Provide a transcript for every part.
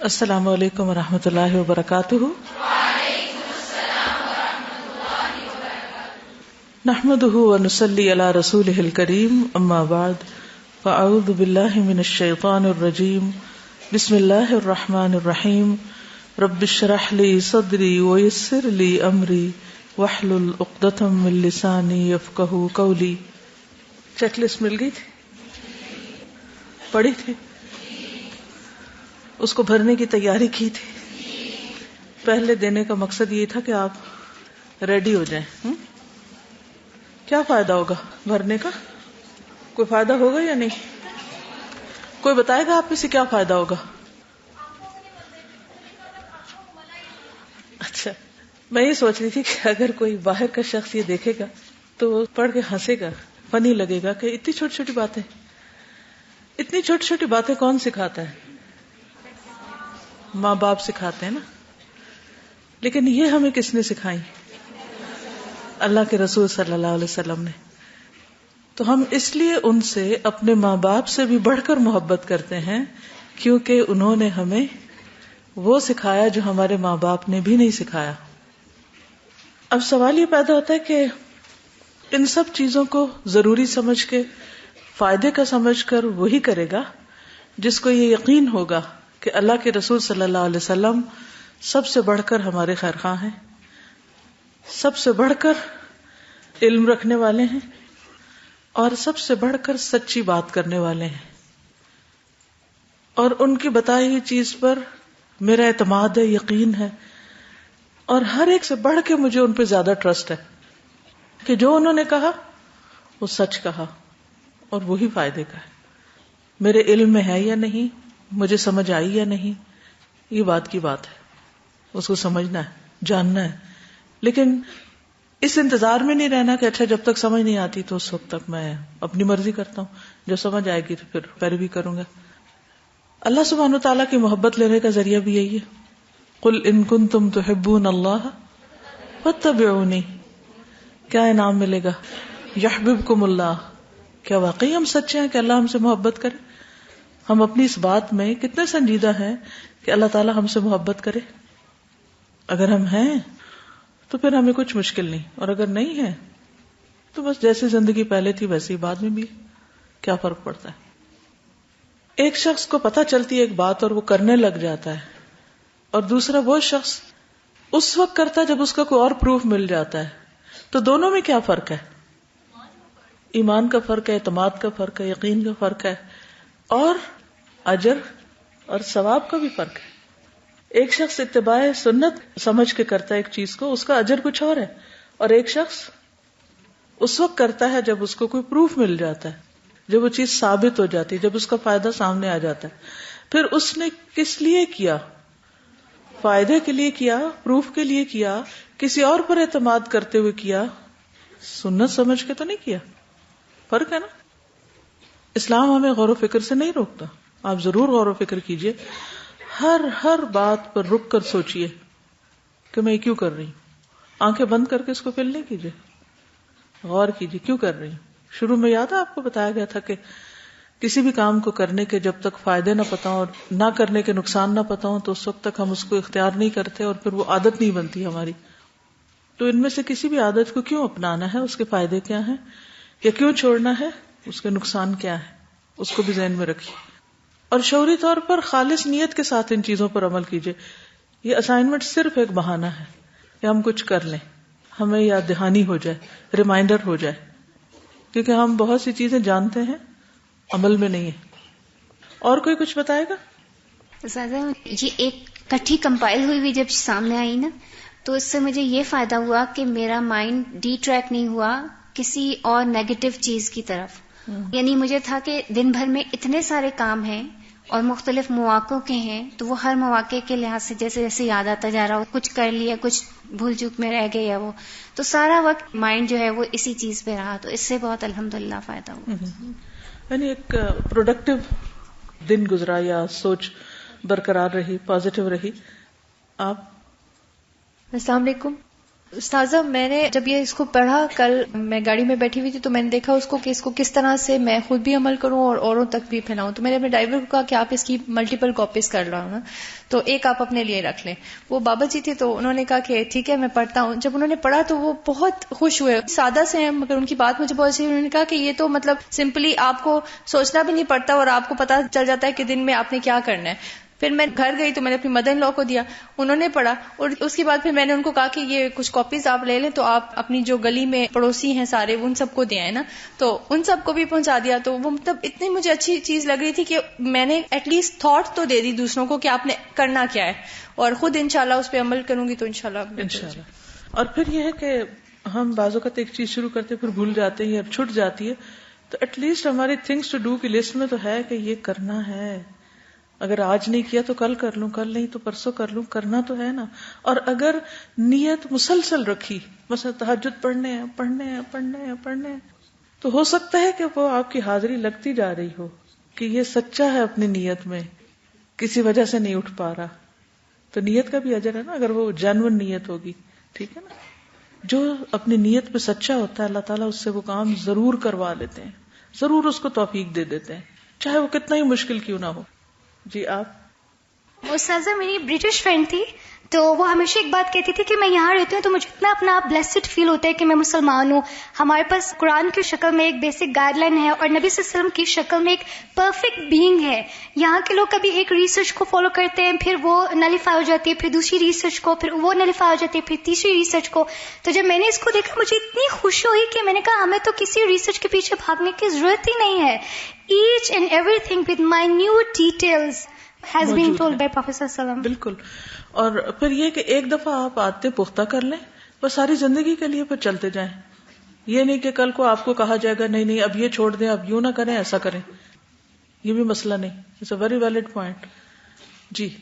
السلام علیکم ورحمۃ اللہ وبرکاتہ۔ نحمده ونصلی علی رسولہ الکریم، اما بعد فاعوذ باللہ من الشیطان الرجیم، بسم اللہ الرحمن الرحیم، رب اشرح لی صدری ویسر لی امری واحلل عقدۃ من لسانی یفقہوا قولی۔ چیک لسٹ مل گئی تھی؟ پڑھی تھی؟ اس کو بھرنے کی تیاری کی تھی؟ پہلے دینے کا مقصد یہ تھا کہ آپ ریڈی ہو جائیں۔ کیا فائدہ ہوگا بھرنے کا؟ کوئی فائدہ ہوگا یا نہیں؟ کوئی بتائے گا آپ میں سے کیا فائدہ ہوگا؟ اچھا، میں یہ سوچ رہی تھی کہ اگر کوئی باہر کا شخص یہ دیکھے گا تو وہ پڑھ کے ہنسے گا، فنی لگے گا کہ اتنی چھوٹی چھوٹی باتیں، اتنی چھوٹی چھوٹی باتیں کون سکھاتا ہے؟ ماں باپ سکھاتے ہیں نا۔ لیکن یہ ہمیں کس نے سکھائی؟ اللہ کے رسول صلی اللہ علیہ وسلم نے۔ تو ہم اس لیے ان سے، اپنے ماں باپ سے بھی بڑھ کر محبت کرتے ہیں، کیونکہ انہوں نے ہمیں وہ سکھایا جو ہمارے ماں باپ نے بھی نہیں سکھایا۔ اب سوال یہ پیدا ہوتا ہے کہ ان سب چیزوں کو ضروری سمجھ کے، فائدے کا سمجھ کر وہی کرے گا جس کو یہ یقین ہوگا کہ اللہ کے رسول صلی اللہ علیہ وسلم سب سے بڑھ کر ہمارے خیر خواہ ہیں، سب سے بڑھ کر علم رکھنے والے ہیں، اور سب سے بڑھ کر سچی بات کرنے والے ہیں، اور ان کی بتائی ہوئی چیز پر میرا اعتماد ہے، یقین ہے، اور ہر ایک سے بڑھ کے مجھے ان پہ زیادہ ٹرسٹ ہے کہ جو انہوں نے کہا وہ سچ کہا اور وہی فائدے کا ہے۔ میرے علم میں ہے یا نہیں، مجھے سمجھ آئی یا نہیں، یہ بات کی بات ہے، اس کو سمجھنا ہے، جاننا ہے، لیکن اس انتظار میں نہیں رہنا کہ اچھا جب تک سمجھ نہیں آتی تو اس وقت تک میں اپنی مرضی کرتا ہوں، جب سمجھ آئے گی تو پھر پیروی کروں گا۔ اللہ سبحانہ وتعالیٰ کی محبت لینے کا ذریعہ بھی یہی ہے۔ قل ان کنتم تحبون اللہ فاتبعونی، کیا انعام ملے گا؟ یحببکم اللہ۔ کیا واقعی ہم سچے ہیں کہ اللہ ہم سے محبت کرے؟ ہم اپنی اس بات میں کتنے سنجیدہ ہیں کہ اللہ تعالیٰ ہم سے محبت کرے؟ اگر ہم ہیں تو پھر ہمیں کچھ مشکل نہیں، اور اگر نہیں ہے تو بس جیسی زندگی پہلے تھی ویسی بعد میں بھی، کیا فرق پڑتا ہے؟ ایک شخص کو پتہ چلتی ہے ایک بات اور وہ کرنے لگ جاتا ہے، اور دوسرا وہ شخص اس وقت کرتا ہے جب اس کا کوئی اور پروف مل جاتا ہے، تو دونوں میں کیا فرق ہے؟ ایمان کا فرق ہے، اعتماد کا فرق ہے، یقین کا فرق ہے، اور اجر اور ثواب کا بھی فرق ہے۔ ایک شخص اتباع سنت سمجھ کے کرتا ہے ایک چیز کو، اس کا اجر کچھ اور ہے، اور ایک شخص اس وقت کرتا ہے جب اس کو کوئی پروف مل جاتا ہے، جب وہ چیز ثابت ہو جاتی ہے، جب اس کا فائدہ سامنے آ جاتا ہے۔ پھر اس نے کس لیے کیا؟ فائدے کے لیے کیا، پروف کے لیے کیا، کسی اور پر اعتماد کرتے ہوئے کیا، سنت سمجھ کے تو نہیں کیا۔ فرق ہے نا۔ اسلام ہمیں غور و فکر سے نہیں روکتا، آپ ضرور غور و فکر کیجئے، ہر بات پر رک کر سوچئے کہ میں یہ کیوں کر رہی ہوں۔ آنکھیں بند کر کے اس کو فیل نہیں کیجئے، غور کیجئے کیوں کر رہی ہوں۔ شروع میں یاد ہے آپ کو بتایا گیا تھا کہ کسی بھی کام کو کرنے کے جب تک فائدے نہ پتہ ہوں اور نہ کرنے کے نقصان نہ پتہ ہوں تو اس وقت تک ہم اس کو اختیار نہیں کرتے، اور پھر وہ عادت نہیں بنتی ہماری۔ تو ان میں سے کسی بھی عادت کو کیوں اپنانا ہے، اس کے فائدے کیا ہیں، یا کیوں چھوڑنا ہے، اس کے نقصان کیا ہے، اس کو بھی ذہن میں رکھیے، اور شعوری طور پر خالص نیت کے ساتھ ان چیزوں پر عمل کیجیے۔ یہ اسائنمنٹ صرف ایک بہانہ ہے کہ ہم کچھ کر لیں، ہمیں یاد دہانی ہو جائے، ریمائنڈر ہو جائے، کیونکہ ہم بہت سی چیزیں جانتے ہیں، عمل میں نہیں ہے۔ اور کوئی کچھ بتائے گا؟ یہ ایک کٹھی کمپائل ہوئی ہوئی جب سامنے آئی نا، تو اس سے مجھے یہ فائدہ ہوا کہ میرا مائنڈ ڈی ٹریک نہیں ہوا کسی اور نیگیٹو چیز کی طرف۔ یعنی مجھے تھا کہ دن بھر میں اتنے سارے کام ہیں اور مختلف مواقع کے ہیں، تو وہ ہر مواقع کے لحاظ سے جیسے جیسے یاد آتا جا رہا ہو، کچھ کر لیا، کچھ بھول چوک میں رہ گیا، وہ تو سارا وقت مائنڈ جو ہے وہ اسی چیز پہ رہا، تو اس سے بہت الحمدللہ فائدہ ہوا۔ یعنی ایک پروڈکٹیو دن گزرا، یا سوچ برقرار رہی، پازیٹیو رہی۔ آپ؟ السلام علیکم۔ استاذہ میں نے جب یہ اس کو پڑھا، کل میں گاڑی میں بیٹھی ہوئی تھی تو میں نے دیکھا اس کو کہ اس کو کس طرح سے میں خود بھی عمل کروں اور اوروں تک بھی پھیلاؤں. تو میں نے اپنے ڈرائیور کو کہا کہ آپ اس کی ملٹیپل کاپیز کر لو نا، تو ایک آپ اپنے لیے رکھ لیں. وہ بابا جی تھے تو انہوں نے کہا کہ ٹھیک ہے میں پڑھتا ہوں. جب انہوں نے پڑھا تو وہ بہت خوش ہوئے. سادہ سے ہیں مگر ان کی بات مجھے بہت اچھی. انہوں نے کہا کہ یہ تو مطلب سمپلی آپ کو سوچنا بھی نہیں پڑتا اور آپ کو پتا چل جاتا ہے کہ دن میں آپ نے کیا کرنا ہے. پھر میں گھر گئی تو میں نے اپنی مدر ان لا کو دیا، انہوں نے پڑھا، اور اس کے بعد پھر میں نے ان کو کہا کہ یہ کچھ کاپیز آپ لے لیں تو آپ اپنی جو گلی میں پڑوسی ہیں سارے ان سب کو دے آئے نا. تو ان سب کو بھی پہنچا دیا. تو وہ مطلب اتنی مجھے اچھی چیز لگ رہی تھی کہ میں نے ایٹ لیسٹ تھاٹ تو دے دی دوسروں کو کہ آپ نے کرنا کیا ہے، اور خود انشاءاللہ اس پہ عمل کروں گی تو انشاءاللہ. اور پھر یہ ہے کہ ہم بعض اوقات ایک چیز شروع کرتے پھر بھول جاتے ہیں یا چھٹ جاتی ہے، تو ایٹ لیسٹ ہماری تھنگس ٹو ڈو کی لسٹ میں تو ہے کہ یہ کرنا ہے. اگر آج نہیں کیا تو کل کر لوں، کل نہیں تو پرسوں کر لوں، کرنا تو ہے نا. اور اگر نیت مسلسل رکھی، مثلا تہجد پڑھنے ہیں، تو ہو سکتا ہے کہ وہ آپ کی حاضری لگتی جا رہی ہو کہ یہ سچا ہے اپنی نیت میں، کسی وجہ سے نہیں اٹھ پا رہا. تو نیت کا بھی اجر ہے نا اگر وہ جینوئن نیت ہوگی. ٹھیک ہے نا. جو اپنی نیت پہ سچا ہوتا ہے اللہ تعالیٰ اس سے وہ کام ضرور کروا لیتے ہیں، ضرور اس کو توفیق دے دیتے ہیں، چاہے وہ کتنا ہی مشکل کیوں نہ ہو. جی آپ؟ استاذہ میری برٹش فرینڈ تھی تو وہ ہمیشہ ایک بات کہتی تھی کہ میں یہاں رہتی ہوں تو مجھے اتنا اپنا بلیسڈ فیل ہوتا ہے کہ میں مسلمان ہوں. ہمارے پاس قرآن کی شکل میں ایک بیسک گائیڈ لائن ہے اور نبی صلی اللہ علیہ وسلم کی شکل میں ایک پرفیکٹ بینگ ہے. یہاں کے لوگ کبھی ایک ریسرچ کو فالو کرتے ہیں، پھر وہ نلیفائی ہو جاتی ہے، پھر دوسری ریسرچ کو، پھر وہ نلیفائی ہو جاتی ہے، پھر تیسری ریسرچ کو. تو جب میں نے اس کو دیکھا مجھے اتنی خوشی ہوئی کہ میں نے کہا ہمیں تو کسی ریسرچ کے پیچھے بھاگنے کی ضرورت ہی نہیں ہے. H and every thing with minute details has been told by Prophet صلی اللہ علیہ وسلم. بالکل. اور پھر یہ کہ ایک دفعہ آپ عادتیں پختہ کر لیں، بس ساری زندگی کے لیے پھر چلتے جائیں. یہ نہیں کہ کل کو آپ کو کہا جائے گا نہیں اب یہ چھوڑ دیں، اب یوں نہ کریں، ایسا کریں. یہ بھی مسئلہ نہیں. It's a very valid point. جی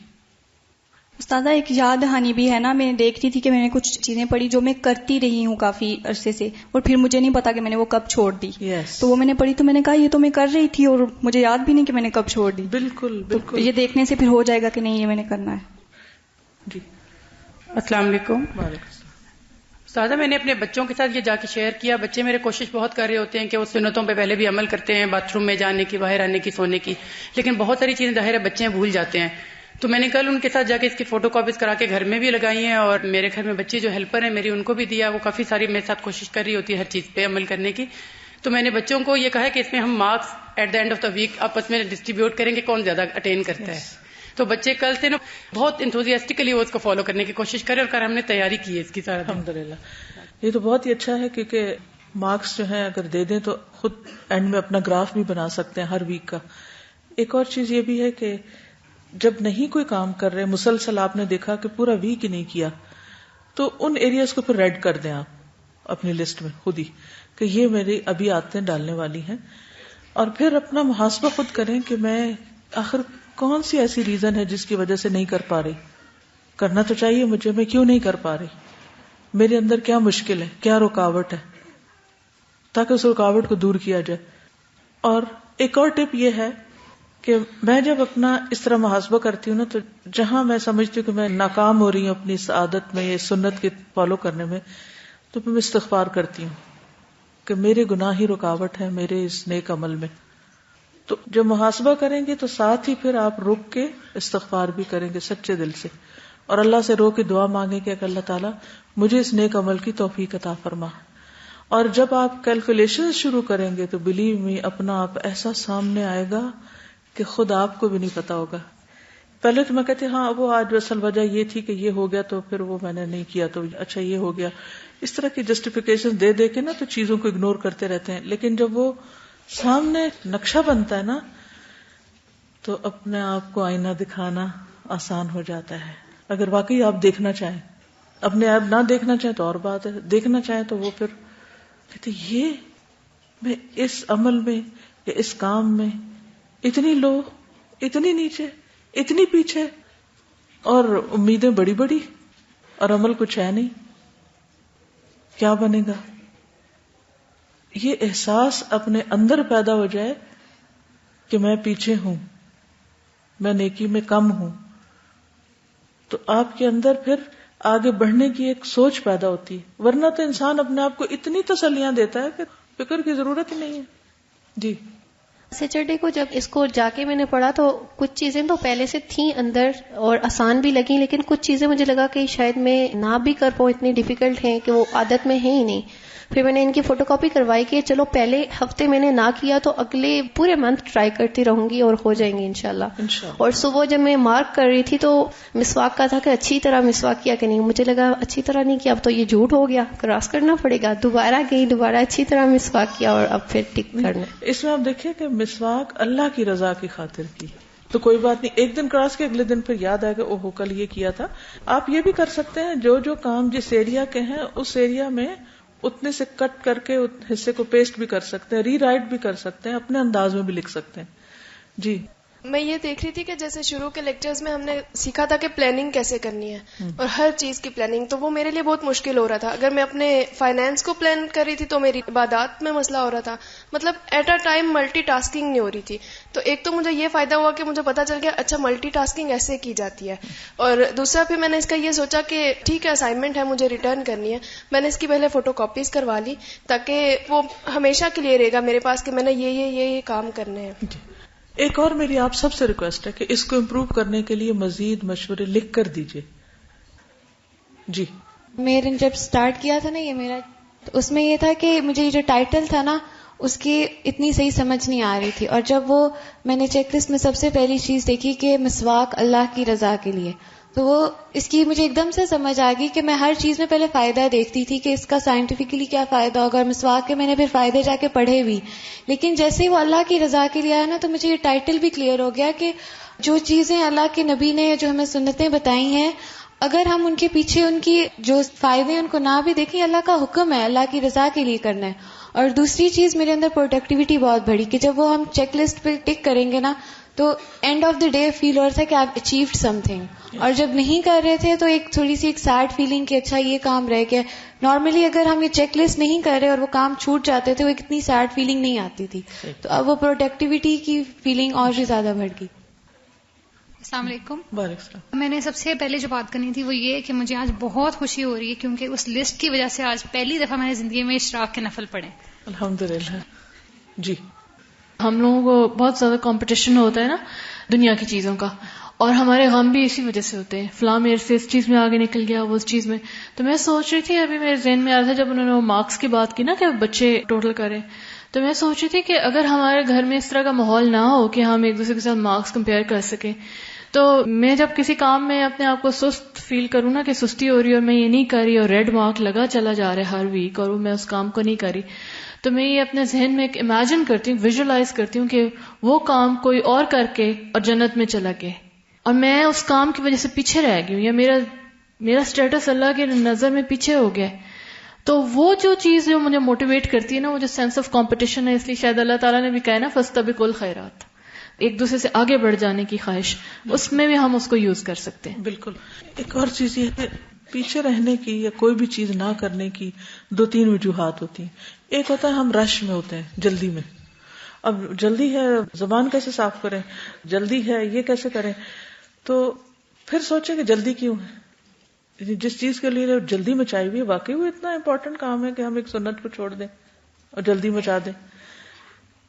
استاذہ ایک یاد دہانی بھی ہے نا، میں دیکھ رہی تھی کہ میں نے کچھ چیزیں پڑھی جو میں کرتی رہی ہوں کافی عرصے سے اور پھر مجھے نہیں پتا کہ میں نے وہ کب چھوڑ دی. تو وہ میں نے پڑھی تو میں نے کہا یہ تو میں کر رہی تھی اور مجھے یاد بھی نہیں کہ میں نے کب چھوڑ دی. بالکل بالکل. یہ دیکھنے سے پھر ہو جائے گا کہ نہیں یہ میں نے کرنا ہے. جی السلام علیکم. وعلیکم. استاذہ میں نے اپنے بچوں کے ساتھ یہ جا کے شیئر کیا. بچے میرے کوشش بہت کر رہے ہوتے ہیں کہ وہ سنتوں پہ پہلے بھی عمل کرتے ہیں، باتھ روم میں جانے کی، باہر آنے کی، سونے کی، لیکن بہت ساری چیزیں ظاہر ہے بچے بھول جاتے ہیں. تو میں نے کل ان کے ساتھ جا کے اس کی فوٹو کاپیز کرا کے گھر میں بھی لگائی ہیں، اور میرے گھر میں بچے جو ہیلپر ہیں میری ان کو بھی دیا. وہ کافی ساری میرے ساتھ کوشش کر رہی ہوتی ہے ہر چیز پہ عمل کرنے کی. تو میں نے بچوں کو یہ کہا ہے کہ اس میں ہم marks at the end of the week آپس میں ڈسٹریبیوٹ کریں گے کون زیادہ اٹین کرتا ہے. تو بچے کل سے نا بہت انتھوزیاسٹکلی وہ اس کو فالو کرنے کی کوشش کریں، اور ہم نے تیاری کی ہے اس کی سارا. الحمدللہ. یہ تو بہت ہی اچھا ہے کیونکہ مارکس جو ہیں اگر دے دیں تو خود اینڈ میں اپنا گراف بھی بنا سکتے ہیں ہر ویک کا. ایک اور چیز یہ بھی ہے کہ جب نہیں کوئی کام کر رہے مسلسل، آپ نے دیکھا کہ پورا ویک ہی نہیں کیا، تو ان ایریاز کو پھر ریڈ کر دیں آپ اپنی لسٹ میں خود ہی کہ یہ میری ابھی عادتیں ڈالنے والی ہیں. اور پھر اپنا محاسبہ خود کریں کہ میں آخر کون سی ایسی ریزن ہے جس کی وجہ سے نہیں کر پا رہی. کرنا تو چاہیے مجھے، میں کیوں نہیں کر پا رہی، میرے اندر کیا مشکل ہے، کیا رکاوٹ ہے، تاکہ اس رکاوٹ کو دور کیا جائے. اور ایک اور ٹپ یہ ہے کہ میں جب اپنا اس طرح محاسبہ کرتی ہوں نا، تو جہاں میں سمجھتی ہوں کہ میں ناکام ہو رہی ہوں اپنی اس عادت میں، یہ سنت کے فالو کرنے میں، تو پھر میں استغفار کرتی ہوں کہ میرے گناہ ہی رکاوٹ ہے میرے اس نیک عمل میں. تو جب محاسبہ کریں گے تو ساتھ ہی پھر آپ رک کے استغفار بھی کریں گے سچے دل سے، اور اللہ سے رو کے دعا مانگیں کہ اللہ تعالیٰ مجھے اس نیک عمل کی توفیق عطا فرما. اور جب آپ کیلکولیشن شروع کریں گے تو بلیو می اپنا آپ ایسا سامنے آئے گا کہ خود آپ کو بھی نہیں پتا ہوگا. پہلے تو میں کہتی ہاں وہ آج اصل وجہ یہ تھی کہ یہ ہو گیا تو پھر وہ میں نے نہیں کیا تو اچھا یہ ہو گیا. اس طرح کی جسٹیفیکیشن دے دے کے نا تو چیزوں کو اگنور کرتے رہتے ہیں. لیکن جب وہ سامنے نقشہ بنتا ہے نا تو اپنے آپ کو آئینہ دکھانا آسان ہو جاتا ہے. اگر واقعی آپ دیکھنا چاہیں، اپنے آپ نہ دیکھنا چاہیں تو اور بات ہے، دیکھنا چاہیں تو وہ پھر کہتے یہ میں اس عمل میں یا اس کام میں اتنی لو، اتنی نیچے، اتنی پیچھے، اور امیدیں بڑی بڑی اور عمل کچھ ہے نہیں، کیا بنے گا. یہ احساس اپنے اندر پیدا ہو جائے کہ میں پیچھے ہوں، میں نیکی میں کم ہوں، تو آپ کے اندر پھر آگے بڑھنے کی ایک سوچ پیدا ہوتی ہے. ورنہ تو انسان اپنے آپ کو اتنی تسلیاں دیتا ہے کہ فکر کی ضرورت ہی نہیں ہے. جی سیٹرڈے کو جب اس کو جا کے میں نے پڑھا تو کچھ چیزیں تو پہلے سے تھیں اندر اور آسان بھی لگیں، لیکن کچھ چیزیں مجھے لگا کہ شاید میں نہ بھی کر پاؤں، اتنی ڈیفیکلٹ ہیں کہ وہ عادت میں ہے ہی نہیں. پھر میں نے ان کی فوٹو کاپی کروائی کہ چلو پہلے ہفتے میں نے نہ کیا تو اگلے پورے منتھ ٹرائی کرتی رہوں گی اور ہو جائیں گے انشاءاللہ. اور صبح جب میں مارک کر رہی تھی تو مسواک کا تھا کہ اچھی طرح مسواک کیا کہ نہیں، مجھے لگا اچھی طرح نہیں کیا، اب تو یہ جھوٹ ہو گیا، کراس کرنا پڑے گا. دوبارہ گئی، دوبارہ اچھی طرح مسواک کیا اور اب پھر ٹک کرنا. اس میں آپ دیکھیں کہ مسواک اللہ کی رضا کی خاطر کی تو کوئی بات نہیں، ایک دن کراس کے اگلے دن پھر یاد آئے گا اوہو کل یہ کیا تھا. آپ یہ بھی کر سکتے ہیں جو کام جس ایریا کے ہیں اس ایریا میں اتنے سے کٹ کر کے حصے کو پیسٹ بھی کر سکتے ہیں، ری رائٹ بھی کر سکتے ہیں، اپنے انداز میں بھی لکھ سکتے ہیں. جی میں یہ دیکھ رہی تھی کہ جیسے شروع کے لیکچرز میں ہم نے سیکھا تھا کہ پلاننگ کیسے کرنی ہے اور ہر چیز کی پلاننگ، تو وہ میرے لیے بہت مشکل ہو رہا تھا. اگر میں اپنے فائنینس کو پلان کر رہی تھی تو میری عبادات میں مسئلہ ہو رہا تھا، مطلب ایٹ اے ٹائم ملٹی ٹاسکنگ نہیں ہو رہی تھی. تو ایک تو مجھے یہ فائدہ ہوا کہ مجھے پتا چل گیا اچھا ملٹی ٹاسکنگ ایسے کی جاتی ہے، اور دوسرا پھر میں نے اس کا یہ سوچا کہ ٹھیک ہے اسائنمنٹ ہے مجھے ریٹرن کرنی ہے، میں نے اس کی پہلے فوٹو کاپیز کروا لی تاکہ وہ ہمیشہ کے لیے رہے گا میرے پاس کہ میں نے یہ کام کرنے ہیں. ایک اور میری آپ سب سے ریکویسٹ ہے کہ اس کو امپروو کرنے کے لیے مزید مشورے لکھ کر دیجیے. جی میں نے جب سٹارٹ کیا تھا نا یہ میرا، تو اس میں یہ تھا کہ مجھے یہ جو ٹائٹل تھا نا اس کی اتنی صحیح سمجھ نہیں آ رہی تھی، اور جب وہ میں نے چیک لسٹ میں سب سے پہلی چیز دیکھی کہ مسواک اللہ کی رضا کے لیے، تو وہ اس کی مجھے ایک دم سے سمجھ آ گئی کہ میں ہر چیز میں پہلے فائدہ دیکھتی تھی کہ اس کا سائنٹیفکلی کیا فائدہ ہوگا، اور مسواک کے میں نے پھر فائدے جا کے پڑھے بھی، لیکن جیسے ہی وہ اللہ کی رضا کے لیے آیا نا تو مجھے یہ ٹائٹل بھی کلیئر ہو گیا کہ جو چیزیں اللہ کے نبی نے جو ہمیں سنتیں بتائی ہیں، اگر ہم ان کے پیچھے ان کی جو فائدے ان کو نہ بھی دیکھیں، اللہ کا حکم ہے اللہ کی رضا کے لیے کرنا ہے. اور دوسری چیز میرے اندر پروڈکٹیوٹی بہت بڑھی کہ جب وہ ہم چیک لسٹ پہ ٹک کریں گے نا تو اینڈ آف دا ڈے فیل ہو رہا تھا کہ آپ اچیوڈ سم تھنگ، اور جب نہیں کر رہے تھے تو ایک تھوڑی سی ایک سیڈ فیلنگ کہ اچھا یہ کام رہ گیا. نارملی اگر ہم یہ چیک لسٹ نہیں کر رہے اور وہ کام چھوٹ جاتے تھے وہ اتنی سیڈ فیلنگ نہیں آتی تھی، تو اب وہ پروڈکٹیوٹی کی فیلنگ اور بھی زیادہ بڑھ گئی. السلام علیکم. وعلیکم السلام. میں نے سب سے پہلے جو بات کرنی تھی وہ یہ کہ مجھے آج بہت خوشی ہو رہی ہے کیونکہ اس لسٹ کی وجہ سے آج پہلی دفعہ میں نے زندگی میں اشراق کے نفل پڑھے. الحمدللہ. جی ہم لوگوں کو بہت زیادہ کمپٹیشن ہوتا ہے نا دنیا کی چیزوں کا، اور ہمارے غم بھی اسی وجہ سے ہوتے ہیں، فلاں میرے سے اس چیز میں آگے نکل گیا، وہ اس چیز میں. تو میں سوچ رہی تھی، ابھی میرے ذہن میں آ رہا تھا جب انہوں نے وہ مارکس کی بات کی نا کہ بچے ٹوٹل کریں، تو میں سوچ رہی تھی کہ اگر ہمارے گھر میں اس طرح کا ماحول نہ ہو کہ ہم ایک دوسرے کے ساتھ مارکس کمپیئر کر سکیں، تو میں جب کسی کام میں اپنے آپ کو سست فیل کروں نا کہ سستی ہو رہی ہے اور میں یہ نہیں کر رہی اور ریڈ مارک لگا چلا جا رہا ہے ہر ویک اور میں اس کام کو نہیں کری، تو میں یہ اپنے ذہن میں امیجن کرتی ہوں، ویژولائز کرتی ہوں کہ وہ کام کوئی اور کر کے اور جنت میں چلا گئے اور میں اس کام کی وجہ سے پیچھے رہ گئی ہوں، یا میرا اسٹیٹس اللہ کے نظر میں پیچھے ہو گیا. تو وہ جو چیز جو مجھے موٹیویٹ کرتی ہے نا، وہ جو سینس آف کمپٹیشن ہے، اس لیے شاید اللہ تعالیٰ نے بھی کہا نا فاستبقوا الخیرات، ایک دوسرے سے آگے بڑھ جانے کی خواہش، اس میں بھی ہم اس کو یوز کر سکتے ہیں. بالکل. ایک اور چیز یہ ہے پیچھے رہنے کی یا کوئی بھی چیز نہ کرنے کی 2-3 وجوہات ہوتی ہیں. ایک ہوتا ہے ہم رش میں ہوتے ہیں، جلدی میں، اب جلدی ہے زبان کیسے صاف کریں، جلدی ہے یہ کیسے کریں، تو پھر سوچیں کہ جلدی کیوں ہے، جس چیز کے لیے جلدی مچائی ہوئی ہے واقعی وہ اتنا امپورٹنٹ کام ہے کہ ہم ایک سنت کو چھوڑ دیں اور جلدی مچا دیں.